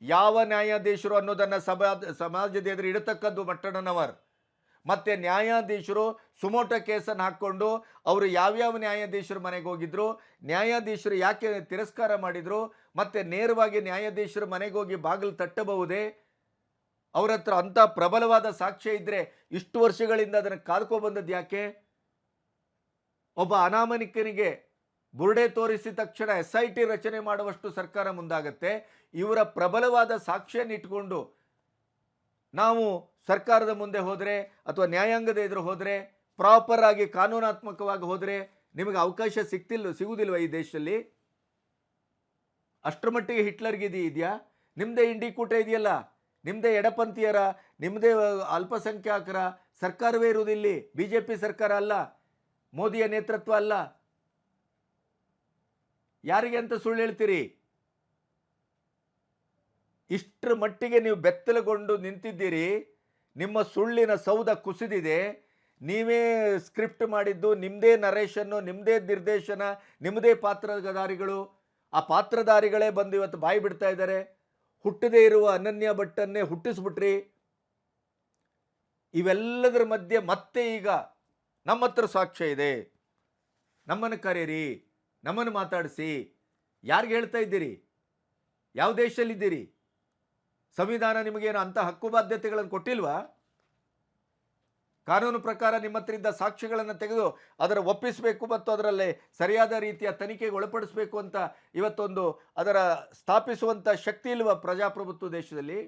ಯಾವ ನ್ಯಾಯಾಧೀಶರು ಅನ್ನೋದನ್ನು ಸಮಾಜದ ಎದುರು ಇಡತಕ್ಕದ್ದು ಮಟ್ಟಣ್ಣನವರ್. ಮತ್ತೆ ನ್ಯಾಯಾಧೀಶರು ಸುಮೋಟ ಕೇಸನ್ನು ಹಾಕ್ಕೊಂಡು ಅವರು ಯಾವ್ಯಾವ ನ್ಯಾಯಾಧೀಶರ ಮನೆಗೆ ಹೋಗಿದ್ರು, ನ್ಯಾಯಾಧೀಶರು ಯಾಕೆ ತಿರಸ್ಕಾರ ಮಾಡಿದ್ರು, ಮತ್ತೆ ನೇರವಾಗಿ ನ್ಯಾಯಾಧೀಶರ ಮನೆಗೆ ಹೋಗಿ ಬಾಗಿಲು ತಟ್ಟಬಹುದೇ? ಅವ್ರ ಹತ್ರ ಅಂಥ ಪ್ರಬಲವಾದ ಸಾಕ್ಷ್ಯ ಇದ್ದರೆ ಇಷ್ಟು ವರ್ಷಗಳಿಂದ ಅದನ್ನು ಕಾದ್ಕೊಬಂದದ್ದು ಯಾಕೆ? ಒಬ್ಬ ಅನಾಮನಿಕನಿಗೆ ಬುರುಡೆ ತೋರಿಸಿದ ತಕ್ಷಣ SIT ರಚನೆ ಮಾಡುವಷ್ಟು ಸರ್ಕಾರ ಮುಂದಾಗತ್ತೆ. ಇವರ ಪ್ರಬಲವಾದ ಸಾಕ್ಷ್ಯವನ್ನು ಇಟ್ಕೊಂಡು ನಾವು ಸರ್ಕಾರದ ಮುಂದೆ ಹೋದರೆ ಅಥವಾ ನ್ಯಾಯಾಂಗದ ಎದುರು ಹೋದರೆ, ಪ್ರಾಪರ್ ಆಗಿ ಕಾನೂನಾತ್ಮಕವಾಗಿ ಹೋದರೆ ನಿಮಗೆ ಅವಕಾಶ ಸಿಗುವುದಿಲ್ವ ಈ ದೇಶದಲ್ಲಿ? ಅಷ್ಟರ ಮಟ್ಟಿಗೆ ಹಿಟ್ಲರ್ಗೆ ಇದೆಯಾ? ನಿಮ್ಮದೇ ಇಂಡಿಕೂಟ ಇದೆಯಲ್ಲ, ನಿಮ್ಮದೇ ಎಡಪಂಥೀಯರ, ನಿಮ್ಮದೇ ಅಲ್ಪಸಂಖ್ಯಾತರ ಸರ್ಕಾರವೇ ಇರುವುದಿಲ್ಲಿ. BJP ಸರ್ಕಾರ ಅಲ್ಲ, ಮೋದಿಯ ನೇತೃತ್ವ ಅಲ್ಲ. ಯಾರಿಗೆ ಅಂತ ಸುಳ್ಳು ಹೇಳ್ತೀರಿ? ಇಷ್ಟರ ಮಟ್ಟಿಗೆ ನೀವು ಬೆತ್ತಲಗೊಂಡು ನಿಂತಿದ್ದೀರಿ. ನಿಮ್ಮ ಸುಳ್ಳಿನ ಸೌಧ ಕುಸಿದಿದೆ. ನೀವೇ ಸ್ಕ್ರಿಪ್ಟ್ ಮಾಡಿದ್ದು, ನಿಮ್ಮದೇ ನರೇಶನ್ನು, ನಿಮ್ಮದೇ ನಿರ್ದೇಶನ, ನಿಮ್ಮದೇ ಪಾತ್ರಧಾರಿಗಳು. ಆ ಪಾತ್ರಧಾರಿಗಳೇ ಬಂದು ಇವತ್ತು ಬಾಯಿ ಬಿಡ್ತಾ ಇದ್ದಾರೆ. ಹುಟ್ಟದೇ ಇರುವ ಅನನ್ಯ ಭಟ್ಟನ್ನೇ ಹುಟ್ಟಿಸ್ಬಿಟ್ರಿ. ಇವೆಲ್ಲದರ ಮಧ್ಯೆ ಮತ್ತೆ ಈಗ ನಮ್ಮ ಹತ್ರ ಸಾಕ್ಷ್ಯ ಇದೆ, ನಮ್ಮನ್ನು ಕರೀರಿ, ನಮ್ಮನ್ನು ಮಾತಾಡಿಸಿ. ಯಾರಿಗೆ ಹೇಳ್ತಾ ಇದ್ದೀರಿ? ಯಾವ ದೇಶದಲ್ಲಿದ್ದೀರಿ? ಸಂವಿಧಾನ ನಿಮಗೇನು ಅಂಥ ಹಕ್ಕು ಬಾಧ್ಯತೆಗಳನ್ನು ಕೊಟ್ಟಿಲ್ವಾ? ಕಾನೂನು ಪ್ರಕಾರ ನಿಮ್ಮ ಹತ್ರ ಇದ್ದ ಸಾಕ್ಷ್ಯಗಳನ್ನು ತೆಗೆದು ಅದರ ಒಪ್ಪಿಸಬೇಕು ಮತ್ತು ಅದರಲ್ಲಿ ಸರಿಯಾದ ರೀತಿಯ ತನಿಖೆಗೆ ಒಳಪಡಿಸಬೇಕು ಅಂತ ಇವತ್ತೊಂದು ಅದರ ಸ್ಥಾಪಿಸುವಂಥ ಶಕ್ತಿ ಇಲ್ವಾ ಪ್ರಜಾಪ್ರಭುತ್ವ ದೇಶದಲ್ಲಿ?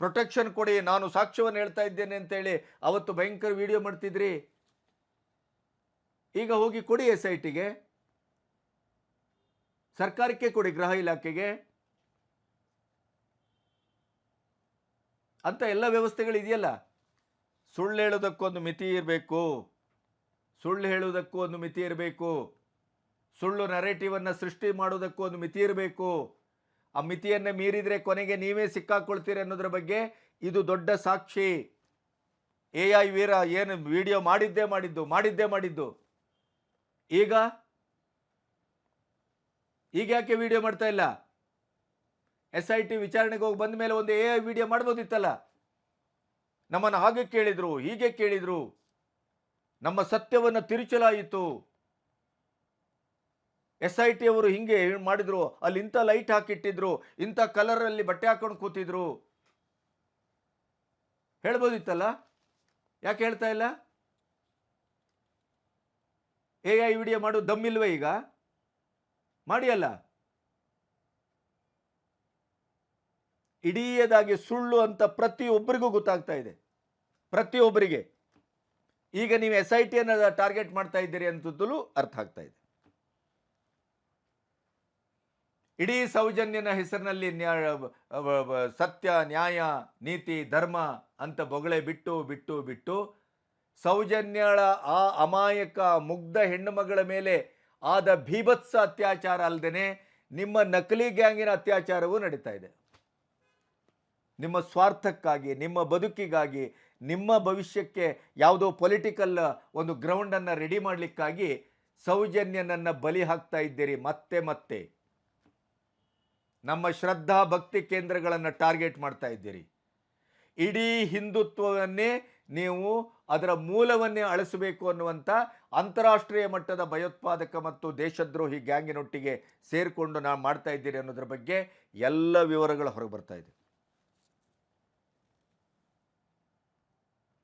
ಪ್ರೊಟೆಕ್ಷನ್ ಕೊಡಿ, ನಾನು ಸಾಕ್ಷ್ಯವನ್ನು ಹೇಳ್ತಾ ಇದ್ದೇನೆ ಅಂತೇಳಿ ಅವತ್ತು ಭಯಂಕರ ವಿಡಿಯೋ ಮಾಡ್ತಿದ್ರಿ. ಈಗ ಹೋಗಿ ಕೊಡಿ SITಗೆ, ಸರ್ಕಾರಕ್ಕೆ ಕೊಡಿ, ಗೃಹ ಇಲಾಖೆಗೆ ಅಂತ ಎಲ್ಲ ವ್ಯವಸ್ಥೆಗಳು ಇದೆಯಲ್ಲ. ಸುಳ್ಳು ಹೇಳೋದಕ್ಕೊಂದು ಮಿತಿ ಇರಬೇಕು, ಸುಳ್ಳು ಹೇಳುವುದಕ್ಕೂ ಒಂದು ಮಿತಿ ಇರಬೇಕು, ಸುಳ್ಳು ನರೇಟಿವನ್ನು ಸೃಷ್ಟಿ ಮಾಡೋದಕ್ಕೂ ಒಂದು ಮಿತಿ ಇರಬೇಕು. ಆ ಮಿತಿಯನ್ನು ಮೀರಿದರೆ ಕೊನೆಗೆ ನೀವೇ ಸಿಕ್ಕಾಕೊಳ್ತೀರಿ ಅನ್ನೋದ್ರ ಬಗ್ಗೆ ಇದು ದೊಡ್ಡ ಸಾಕ್ಷಿ. AI ವೀರ ಏನು ವಿಡಿಯೋ ಮಾಡಿದ್ದೇ ಮಾಡಿದ್ದು. ಈಗ ಯಾಕೆ ವಿಡಿಯೋ ಮಾಡ್ತಾ ಇಲ್ಲ? SIT ವಿಚಾರಣೆಗೆ ಹೋಗಿ ಬಂದ ಮೇಲೆ ಒಂದು AI ವಿಡಿಯೋ ಮಾಡ್ಬೋದಿತ್ತಲ್ಲ. ನಮ್ಮನ್ನು ಹಾಗೆ ಕೇಳಿದ್ರು, ಹೀಗೆ ಕೇಳಿದ್ರು, ನಮ್ಮ ಸತ್ಯವನ್ನು ತಿರುಚಲಾಯಿತು, SIT ಅವರು ಹಿಂಗೆ ಮಾಡಿದ್ರು, ಅಲ್ಲಿ ಇಂಥ ಲೈಟ್ ಹಾಕಿಟ್ಟಿದ್ರು, ಇಂಥ ಕಲರಲ್ಲಿ ಬಟ್ಟೆ ಹಾಕೊಂಡು ಕೂತಿದ್ರು, ಹೇಳ್ಬೋದಿತ್ತಲ್ಲ. ಯಾಕೆ ಹೇಳ್ತಾ ಇಲ್ಲ? AI ವಿಡಿಯೋ ಮಾಡು ದಮ್ಮಿಲ್ವೇ? ಈಗ ಮಾಡಿ ಅಲ್ಲ. ಇಡೀದಾಗಿ ಸುಳ್ಳು ಅಂತ ಪ್ರತಿಯೊಬ್ಬರಿಗೂ ಗೊತ್ತಾಗ್ತಾ ಇದೆ, ಪ್ರತಿಯೊಬ್ಬರಿಗೆ. ಈಗ ನೀವು SITಯನ್ನು ಟಾರ್ಗೆಟ್ ಮಾಡ್ತಾ ಇದ್ದೀರಿ ಅಂತಲೂ ಅರ್ಥ ಆಗ್ತಾ ಇದೆ. ಇಡೀ ಸೌಜನ್ಯನ ಹೆಸರಿನಲ್ಲಿ ಸತ್ಯ, ನ್ಯಾಯ, ನೀತಿ, ಧರ್ಮ ಅಂತ ಬೊಗಳೆ ಬಿಟ್ಟು ಸೌಜನ್ಯಳ ಆ ಅಮಾಯಕ ಮುಗ್ಧ ಹೆಣ್ಣು ಮಗಳ ಮೇಲೆ ಆದ ಭೀಭತ್ಸ ಅತ್ಯಾಚಾರ ಅಲ್ಲದೆ ನಿಮ್ಮ ನಕಲಿ ಗ್ಯಾಂಗಿನ ಅತ್ಯಾಚಾರವೂ ನಡೀತಾ ಇದೆ. ನಿಮ್ಮ ಸ್ವಾರ್ಥಕ್ಕಾಗಿ, ನಿಮ್ಮ ಬದುಕಿಗಾಗಿ, ನಿಮ್ಮ ಭವಿಷ್ಯಕ್ಕೆ ಯಾವುದೋ ಪೊಲಿಟಿಕಲ್ ಒಂದು ಗ್ರೌಂಡನ್ನು ರೆಡಿ ಮಾಡಲಿಕ್ಕಾಗಿ ಸೌಜನ್ಯನನ್ನು ಬಲಿ ಹಾಕ್ತಾ ಇದ್ದೀರಿ. ಮತ್ತೆ ನಮ್ಮ ಶ್ರದ್ಧಾ ಭಕ್ತಿ ಕೇಂದ್ರಗಳನ್ನು ಟಾರ್ಗೆಟ್ ಮಾಡ್ತಾ ಇದ್ದೀರಿ. ಇಡೀ ಹಿಂದುತ್ವವನ್ನೇ ನೀವು ಅದರ ಮೂಲವನ್ನೇ ಅಳಿಸಬೇಕು ಅನ್ನುವಂಥ ಅಂತಾರಾಷ್ಟ್ರೀಯ ಮಟ್ಟದ ಭಯೋತ್ಪಾದಕ ಮತ್ತು ದೇಶದ್ರೋಹಿ ಗ್ಯಾಂಗಿನೊಟ್ಟಿಗೆ ಸೇರಿಕೊಂಡು ನಾವು ಮಾಡ್ತಾ ಇದ್ದೀರಿ ಅನ್ನೋದ್ರ ಬಗ್ಗೆ ಎಲ್ಲ ವಿವರಗಳು ಹೊರಗೆ ಬರ್ತಾ ಇದೆ.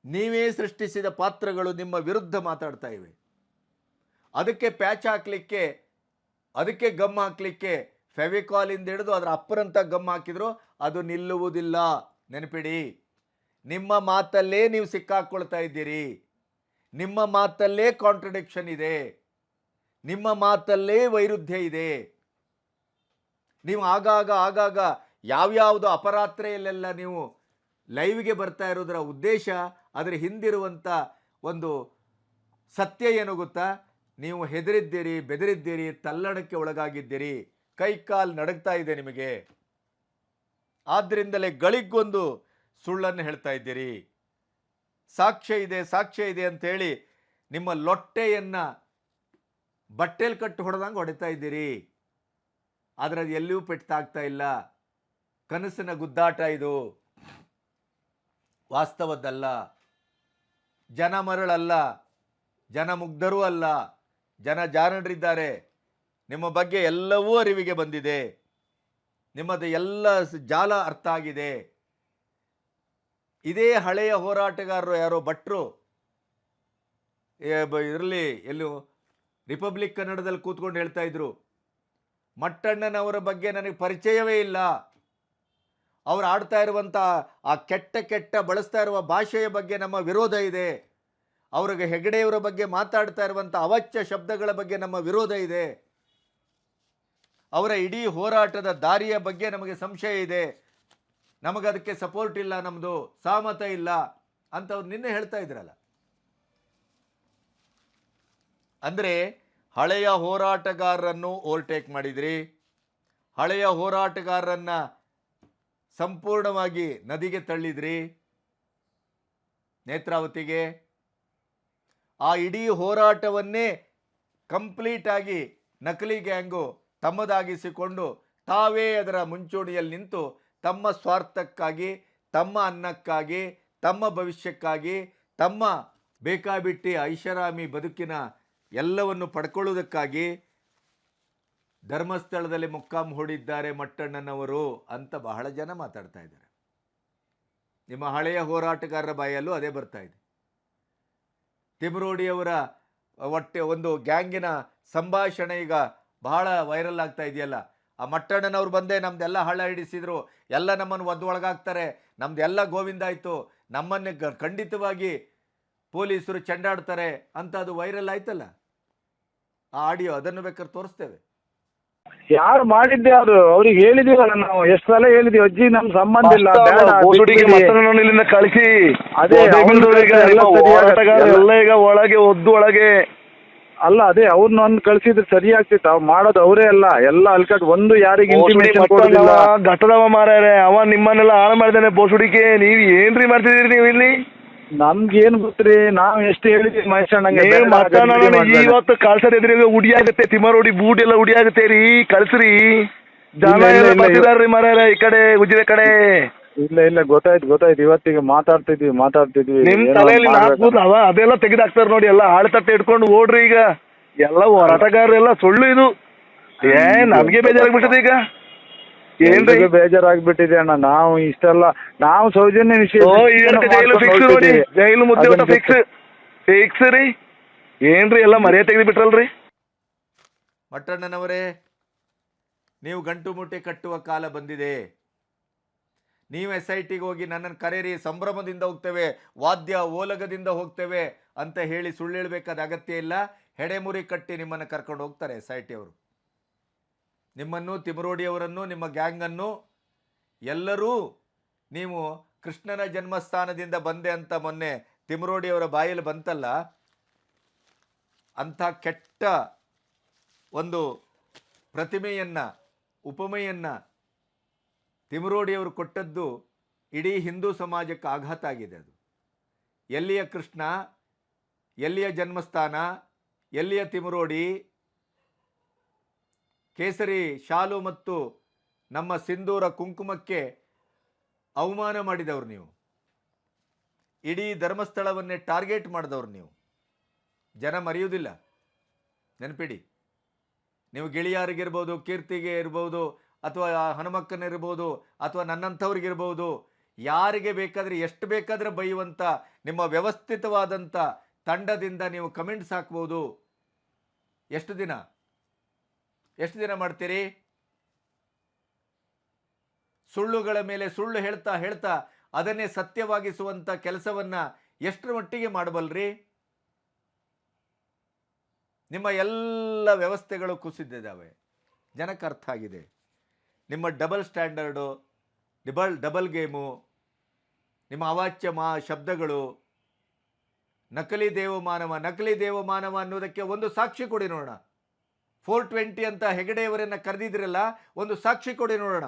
ನೀವೇ ಸೃಷ್ಟಿಸಿದ ಪಾತ್ರಗಳು ನಿಮ್ಮ ವಿರುದ್ಧ ಮಾತಾಡ್ತಾ ಇವೆ. ಅದಕ್ಕೆ ಪ್ಯಾಚ್ ಹಾಕಲಿಕ್ಕೆ, ಅದಕ್ಕೆ ಗಮ್ ಹಾಕಲಿಕ್ಕೆ ಫೆವಿಕಾಲಿಂದ ಹಿಡಿದು ಅದರ ಅಪ್ಪರಂತ ಗಮ್ ಹಾಕಿದ್ರು ಅದು ನಿಲ್ಲುವುದಿಲ್ಲ. ನೆನಪಿಡಿ, ನಿಮ್ಮ ಮಾತಲ್ಲೇ ನೀವು ಸಿಕ್ಕಾಕೊಳ್ತಾ ಇದ್ದೀರಿ. ನಿಮ್ಮ ಮಾತಲ್ಲೇ ಕಾಂಟ್ರಡಿಕ್ಷನ್ ಇದೆ, ನಿಮ್ಮ ಮಾತಲ್ಲೇ ವೈರುಧ್ಯ ಇದೆ. ನೀವು ಆಗಾಗ ಯಾವ್ಯಾವುದು ಅಪರಾತ್ರೆಯಲ್ಲೆಲ್ಲ ನೀವು ಲೈವ್ಗೆ ಬರ್ತಾ ಇರೋದರ ಉದ್ದೇಶ, ಅದರ ಹಿಂದಿರುವಂಥ ಒಂದು ಸತ್ಯ ಏನು ಗೊತ್ತಾ? ನೀವು ಹೆದರಿದ್ದೀರಿ, ಬೆದರಿದ್ದೀರಿ, ತಲ್ಲಣಕ್ಕೆ ಒಳಗಾಗಿದ್ದೀರಿ, ಕೈಕಾಲು ನಡಗ್ತಾ ಇದೆ ನಿಮಗೆ. ಆದ್ದರಿಂದಲೇ ಗಳಿಗೊಂದು ಸುಳ್ಳನ್ನು ಹೇಳ್ತಾ ಇದ್ದೀರಿ. ಸಾಕ್ಷ್ಯ ಇದೆ ಅಂತೇಳಿ ನಿಮ್ಮ ಲೊಟ್ಟೆಯನ್ನು ಬಟ್ಟೆಲ್ ಕಟ್ಟು ಹೊಡೆದಂಗೆ ಹೊಡಿತಾ ಇದ್ದೀರಿ. ಆದರೆ ಅದು ಎಲ್ಲಿಯೂ ಪೆಟ್ಟಾಗ್ತಾ ಇಲ್ಲ. ಕನಸಿನ ಗುದ್ದಾಟ ಇದು, ವಾಸ್ತವದ್ದಲ್ಲ. ಜನ ಮರಳಲ್ಲ, ಜನ ಮುಗ್ಧರೂ ಅಲ್ಲ, ಜನ ಜಾಣರಿದ್ದಾರೆ. ನಿಮ್ಮ ಬಗ್ಗೆ ಎಲ್ಲವೂ ಅರಿವಿಗೆ ಬಂದಿದೆ, ನಿಮ್ಮದು ಎಲ್ಲ ಜಾಲ ಅರ್ಥ ಆಗಿದೆ. ಇದೇ ಹಳೆಯ ಹೋರಾಟಗಾರರು ಯಾರೋ ಭಟ್ರು ಇದರಲ್ಲಿ ಎಲ್ಲೂ ರಿಪಬ್ಲಿಕ್ ಕನ್ನಡದಲ್ಲಿ ಕೂತ್ಕೊಂಡು ಹೇಳ್ತಾ ಇದ್ರು, ಮಟ್ಟಣ್ಣನವರ ಬಗ್ಗೆ ನನಗೆ ಪರಿಚಯವೇ ಇಲ್ಲ, ಅವ್ರು ಆಡ್ತಾ ಇರುವಂಥ ಆ ಕೆಟ್ಟ ಬಳಸ್ತಾ ಇರುವ ಭಾಷೆಯ ಬಗ್ಗೆ ನಮ್ಮ ವಿರೋಧ ಇದೆ, ಅವ್ರಿಗೆ ಹೆಗಡೆಯವರ ಬಗ್ಗೆ ಮಾತಾಡ್ತಾ ಇರುವಂಥ ಅವಾಚ್ಯ ಶಬ್ದಗಳ ಬಗ್ಗೆ ನಮ್ಮ ವಿರೋಧ ಇದೆ, ಅವರ ಇಡೀ ಹೋರಾಟದ ದಾರಿಯ ಬಗ್ಗೆ ನಮಗೆ ಸಂಶಯ ಇದೆ, ನಮಗದಕ್ಕೆ ಸಪೋರ್ಟ್ ಇಲ್ಲ, ನಮ್ಮದು ಸಹಮತ ಇಲ್ಲ ಅಂತ ಅವ್ರು ನಿನ್ನೆ ಹೇಳ್ತಾ ಇದ್ರಲ್ಲ. ಅಂದರೆ ಹಳೆಯ ಹೋರಾಟಗಾರರನ್ನು ಓವರ್ಟೇಕ್ ಮಾಡಿದ್ರಿ, ಹಳೆಯ ಹೋರಾಟಗಾರರನ್ನ ಸಂಪೂರ್ಣವಾಗಿ ನದಿಗೆ ತಳ್ಳಿದ್ರಿ, ನೇತ್ರಾವತಿಗೆ. ಆ ಇಡೀ ಹೋರಾಟವನ್ನೇ ಕಂಪ್ಲೀಟ್ ಆಗಿ ನಕಲಿ ಗ್ಯಾಂಗು ತಮ್ಮದಾಗಿಸಿಕೊಂಡು ತಾವೇ ಅದರ ಮುಂಚೂಣಿಯಲ್ಲಿ ನಿಂತು ತಮ್ಮ ಸ್ವಾರ್ಥಕ್ಕಾಗಿ, ತಮ್ಮ ಅನ್ನಕ್ಕಾಗಿ, ತಮ್ಮ ಭವಿಷ್ಯಕ್ಕಾಗಿ, ತಮ್ಮ ಬೇಕಾಬಿಟ್ಟಿ ಐಷಾರಾಮಿ ಬದುಕಿನ ಎಲ್ಲವನ್ನು ಪಡ್ಕೊಳ್ಳೋದಕ್ಕಾಗಿ ಧರ್ಮಸ್ಥಳದಲ್ಲಿ ಮೊಕ್ಕಾಂ ಹೂಡಿದ್ದಾರೆ ಮಟ್ಟಣ್ಣನವರು ಅಂತ ಬಹಳ ಜನ ಮಾತಾಡ್ತಾ ಇದ್ದಾರೆ. ನಿಮ್ಮ ಹಳೆಯ ಹೋರಾಟಗಾರರ ಬಾಯಲ್ಲೂ ಅದೇ ಬರ್ತಾ ಇದೆ. ತಿಮರೋಡಿಯವರ ಒಂದು ಗ್ಯಾಂಗಿನ ಸಂಭಾಷಣೆ ಈಗ ಬಹಳ ವೈರಲ್ ಆಗ್ತಾ ಇದೆಯಲ್ಲ. ಆ ಮಟ್ಟಣ್ಣನವ್ರು ಬಂದೇ ನಮ್ದೆಲ್ಲ ಹಳ್ಳ ಹಿಡಿಸಿದ್ರು, ಎಲ್ಲ ನಮ್ಮನ್ನು ಒಳಗಾಗ್ತಾರೆ, ನಮ್ದೆಲ್ಲ ಗೋವಿಂದ ಆಯಿತು, ನಮ್ಮನ್ನೇ ಖಂಡಿತವಾಗಿ ಪೊಲೀಸರು ಚೆಂಡಾಡ್ತಾರೆ ಅಂತ ಅದು ವೈರಲ್ ಆಯ್ತಲ್ಲ. ಆ ಆಡಿಯೋ ಅದನ್ನು ಬೇಕಾದ್ರೆ ತೋರಿಸ್ತೇವೆ. ಯಾರು ಮಾಡಿದ್ದೆ ಅದು ಅವ್ರಿಗೆ ಹೇಳಿದೀವಲ್ಲ ನಾವು, ಎಷ್ಟು ಸಲ ಹೇಳಿದೀವಿ, ಅಜ್ಜಿ ನಮ್ ಸಂಬಂಧ ಇಲ್ಲ, ಇಲ್ಲಿಂದ ಕಳಿಸಿ. ಅದೇ ಎಲ್ಲ ಈಗ ಒಳಗೆ ಒಳಗೆ ಅಲ್ಲ, ಅದೇ ಅವ್ರನ್ನ ಒಂದು ಕಳ್ಸಿದ್ರೆ ಸರಿ ಆಗ್ತಿತ್ತು. ಅವ್ ಮಾಡೋದು ಅವರೇ ಅಲ್ಲ, ಎಲ್ಲ ಅಲ್ಕಟ್ ಒಂದು ಯಾರಿಗೆ ಇಂಟಿಮೇಷನ್ ಕೊಡೋದಿಲ್ಲ. ಘಟದವ ಮಾರಾರೆ, ಅವ ನಿಮ್ಮನ್ನೆಲ್ಲ ಹಾಳು ಮಾಡಿದಾನೆ ಬೋಸುಡಿಕೆ. ನೀವ್ ಏನ್ರಿ ಮಾಡ್ತಿದೀರಿ ನೀವು ಇಲ್ಲಿ? ನಮ್ಗೇನ್ ಗೊತ್ತ್ರಿ, ನಾವ್ ಎಷ್ಟು ಹೇಳಿದ್ವಿ ಮಹೇಶಣ್ಣಂಗೆ. ಇವತ್ತು ಕಳ್ಸದಿದ್ರಿ ಉಡಿ ಆಗುತ್ತೆ, ತಿಮರೋಡಿ ಬೂಟ್ ಎಲ್ಲ ಉಡಿ ಆಗುತ್ತೆ ರೀ, ಕಳ್ಸ್ರಿ. ಜನ ಬರ್ತಿದಾರ್ರಿ ಮಾರಾರೆ ಈ ಕಡೆ ಉಜಿರೆ ಕಡೆ. ಇಲ್ಲ ಗೊತ್ತಾಯ್ತು ಇವತ್ತಿಗೆ ಮಾತಾಡ್ತಿದ್ವಿ ನಿಮ್ ತಲೆಯಲ್ಲಿ ಅವ ಅದೆಲ್ಲ ತೆಗೆದಾಕ್ತಾರ ನೋಡಿ, ಎಲ್ಲ ಆಳ್ತಟ್ಟೆ ಇಟ್ಕೊಂಡು ಓಡ್ರಿ. ಈಗ ಎಲ್ಲ ಹೋರಾಟಗಾರರೆಲ್ಲ ಸುಳ್ಳು ಇದು. ನಮ್ಗೆ ಬೇಜಾರಾಗ್ಬಿಟ್ಟದೆ ಈಗ. ಏನ್ರಿ ಬೇಜಾರಾಗ್ಬಿಟ್ಟಿದೆ ಅಣ್ಣ, ನಾವು ಇಷ್ಟೆಲ್ಲ ನಾವು ಸೌಜನ್ಯ ಜೈಲು ಮುದ್ದೆ ಫಿಕ್ಸ್ ರೀ. ಏನ್ರಿ ಎಲ್ಲ ಮರ್ಯಾದೆ ತೆಗೆದು ಬಿಟ್ರಲ್ರಿ. ಮಟ್ಟಣ್ಣನವರೇ, ನೀವು ಗಂಟು ಮುಟ್ಟೆ ಕಟ್ಟುವ ಕಾಲ ಬಂದಿದೆ. ನೀವು SITಗೆ ಹೋಗಿ ನನ್ನನ್ನು ಕರೆಯಿರಿ, ಸಂಭ್ರಮದಿಂದ ಹೋಗ್ತೇವೆ, ವಾದ್ಯ ಓಲಗದಿಂದ ಹೋಗ್ತೇವೆ ಅಂತ ಹೇಳಿ ಸುಳ್ಳು ಹೇಳಬೇಕಾದ ಅಗತ್ಯ ಇಲ್ಲ. ಹೆಡೆಮುರಿ ಕಟ್ಟಿ ನಿಮ್ಮನ್ನು ಕರ್ಕೊಂಡು ಹೋಗ್ತಾರೆ SIT ಅವರು. ನಿಮ್ಮನ್ನು, ತಿಮರೋಡಿಯವರನ್ನು, ನಿಮ್ಮ ಗ್ಯಾಂಗನ್ನು ಎಲ್ಲರೂ ನೀವು ಕೃಷ್ಣನ ಜನ್ಮಸ್ಥಾನದಿಂದ ಬಂದೆ ಅಂತ ಮೊನ್ನೆ ತಿಮರೋಡಿಯವರ ಬಾಯಲ್ಲಿ ಬಂತಲ್ಲ, ಅಂಥ ಕೆಟ್ಟ ಒಂದು ಪ್ರತಿಮೆಯನ್ನು, ಉಪಮೆಯನ್ನು ತಿಮರೋಡಿಯವರು ಕೊಟ್ಟದ್ದು ಇಡೀ ಹಿಂದೂ ಸಮಾಜಕ್ಕೆ ಆಘಾತ ಆಗಿದೆ. ಅದು ಎಲ್ಲಿಯ ಕೃಷ್ಣ, ಎಲ್ಲಿಯ ಜನ್ಮಸ್ಥಾನ, ಎಲ್ಲಿಯ ತಿಮರೋಡಿ, ಕೇಸರಿ ಶಾಲು ಮತ್ತು ನಮ್ಮ ಸಿಂಧೂರ ಕುಂಕುಮಕ್ಕೆ ಅವಮಾನ ಮಾಡಿದವರು ನೀವು. ಇಡೀ ಧರ್ಮಸ್ಥಳವನ್ನೇ ಟಾರ್ಗೆಟ್ ಮಾಡಿದವರು ನೀವು. ಜನ ಮರೆಯುವುದಿಲ್ಲ, ನೆನಪಿಡಿ. ನೀವು ಗೆಳೆಯರಿಗಿರ್ಬೋದು, ಕೀರ್ತಿಗೆ ಇರ್ಬೋದು, ಅಥವಾ ಹನುಮಕ್ಕನಿರ್ಬೋದು, ಅಥವಾ ನನ್ನಂಥವ್ರಿಗಿರ್ಬೋದು, ಯಾರಿಗೆ ಬೇಕಾದರೆ ಎಷ್ಟು ಬೇಕಾದರೆ ಬೈಯುವಂಥ ನಿಮ್ಮ ವ್ಯವಸ್ಥಿತವಾದಂಥ ತಂಡದಿಂದ ನೀವು ಕಮೆಂಟ್ಸ್ ಹಾಕ್ಬೋದು. ಎಷ್ಟು ದಿನ ಮಾಡ್ತೀರಿ? ಸುಳ್ಳುಗಳ ಮೇಲೆ ಸುಳ್ಳು ಹೇಳ್ತಾ ಅದನ್ನೇ ಸತ್ಯವಾಗಿಸುವಂಥ ಕೆಲಸವನ್ನ ಎಷ್ಟರ ಮಟ್ಟಿಗೆ ಮಾಡಬಲ್ರಿ? ನಿಮ್ಮ ಎಲ್ಲ ವ್ಯವಸ್ಥೆಗಳು ಕುಸಿದಿದ್ದಾವೆ, ಜನಕ್ಕೆ ಅರ್ಥ ಆಗಿದೆ. ನಿಮ್ಮ ಡಬಲ್ ಸ್ಟ್ಯಾಂಡರ್ಡು, ಡಬಲ್ ಗೇಮು, ನಿಮ್ಮ ಅವಾಚ್ಯ ಶಬ್ದಗಳು, ನಕಲಿ ದೇವಮಾನವ ಅನ್ನೋದಕ್ಕೆ ಒಂದು ಸಾಕ್ಷಿ ಕೊಡಿ ನೋಡೋಣ. 420 ಅಂತ ಹೆಗಡೆಯವರನ್ನ ಕರೆದಿದ್ರಲ್ಲ, ಒಂದು ಸಾಕ್ಷಿ ಕೊಡಿ ನೋಡೋಣ.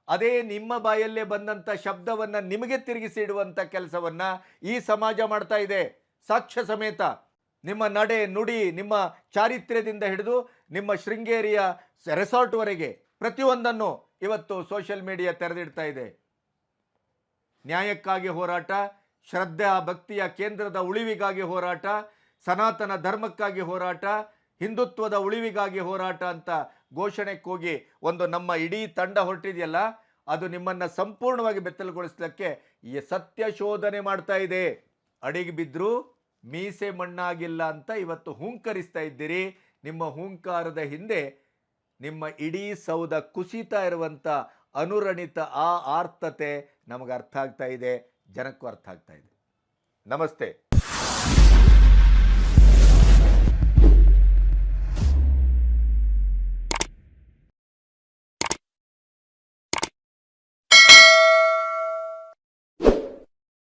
ಅದೇ ನಿಮ್ಮ ಬಾಯಲ್ಲೇ ಬಂದಂಥ ಶಬ್ದವನ್ನು ನಿಮಗೆ ತಿರುಗಿಸಿ ಇಡುವಂಥ ಕೆಲಸವನ್ನು ಈ ಸಮಾಜ ಮಾಡ್ತಾ ಇದೆ, ಸಾಕ್ಷ್ಯ ಸಮೇತ. ನಿಮ್ಮ ನಡೆ ನುಡಿ, ನಿಮ್ಮ ಚಾರಿತ್ರ್ಯದಿಂದ ಹಿಡಿದು ನಿಮ್ಮ ಶೃಂಗೇರಿಯ ರೆಸಾರ್ಟ್ವರೆಗೆ ಪ್ರತಿಯೊಂದನ್ನು ಇವತ್ತು ಸೋಷಿಯಲ್ ಮೀಡಿಯಾ ತೆರೆದಿಡ್ತಾ ಇದೆ. ನ್ಯಾಯಕ್ಕಾಗಿ ಹೋರಾಟ, ಶ್ರದ್ಧಾ ಭಕ್ತಿಯ ಕೇಂದ್ರದ ಉಳಿವಿಗಾಗಿ ಹೋರಾಟ, ಸನಾತನ ಧರ್ಮಕ್ಕಾಗಿ ಹೋರಾಟ, ಹಿಂದುತ್ವದ ಉಳಿವಿಗಾಗಿ ಹೋರಾಟ ಅಂತ ಘೋಷಣೆ ಕೂಗಿ ಒಂದು ನಮ್ಮ ಇಡೀ ತಂಡ ಹೊರಟಿದೆಯಲ್ಲ, ಅದು ನಿಮ್ಮನ್ನು ಸಂಪೂರ್ಣವಾಗಿ ಬೆತ್ತಲುಗೊಳಿಸಲಿಕ್ಕೆ ಈ ಸತ್ಯ ಶೋಧನೆ ಮಾಡ್ತಾ ಇದೆ. ಅಡಿಗೆ ಬಿದ್ದರೂ ಮೀಸೆ ಮಣ್ಣಾಗಿಲ್ಲ ಅಂತ ಇವತ್ತು ಹೂಂಕರಿಸ್ತಾ ಇದ್ದೀರಿ. ನಿಮ್ಮ ಹೂಂಕಾರದ ಹಿಂದೆ ನಿಮ್ಮ ಇಡೀ ಸೌಧ ಕುಸಿತಾ ಇರುವಂಥ ಅನುರಣಿತ ಆ ಆರ್ತತೆ ನಮಗೆ ಅರ್ಥ ಆಗ್ತಾ ಇದೆ, ಜನಕ್ಕೂ ಅರ್ಥ ಆಗ್ತಾ ಇದೆ. ನಮಸ್ತೆ.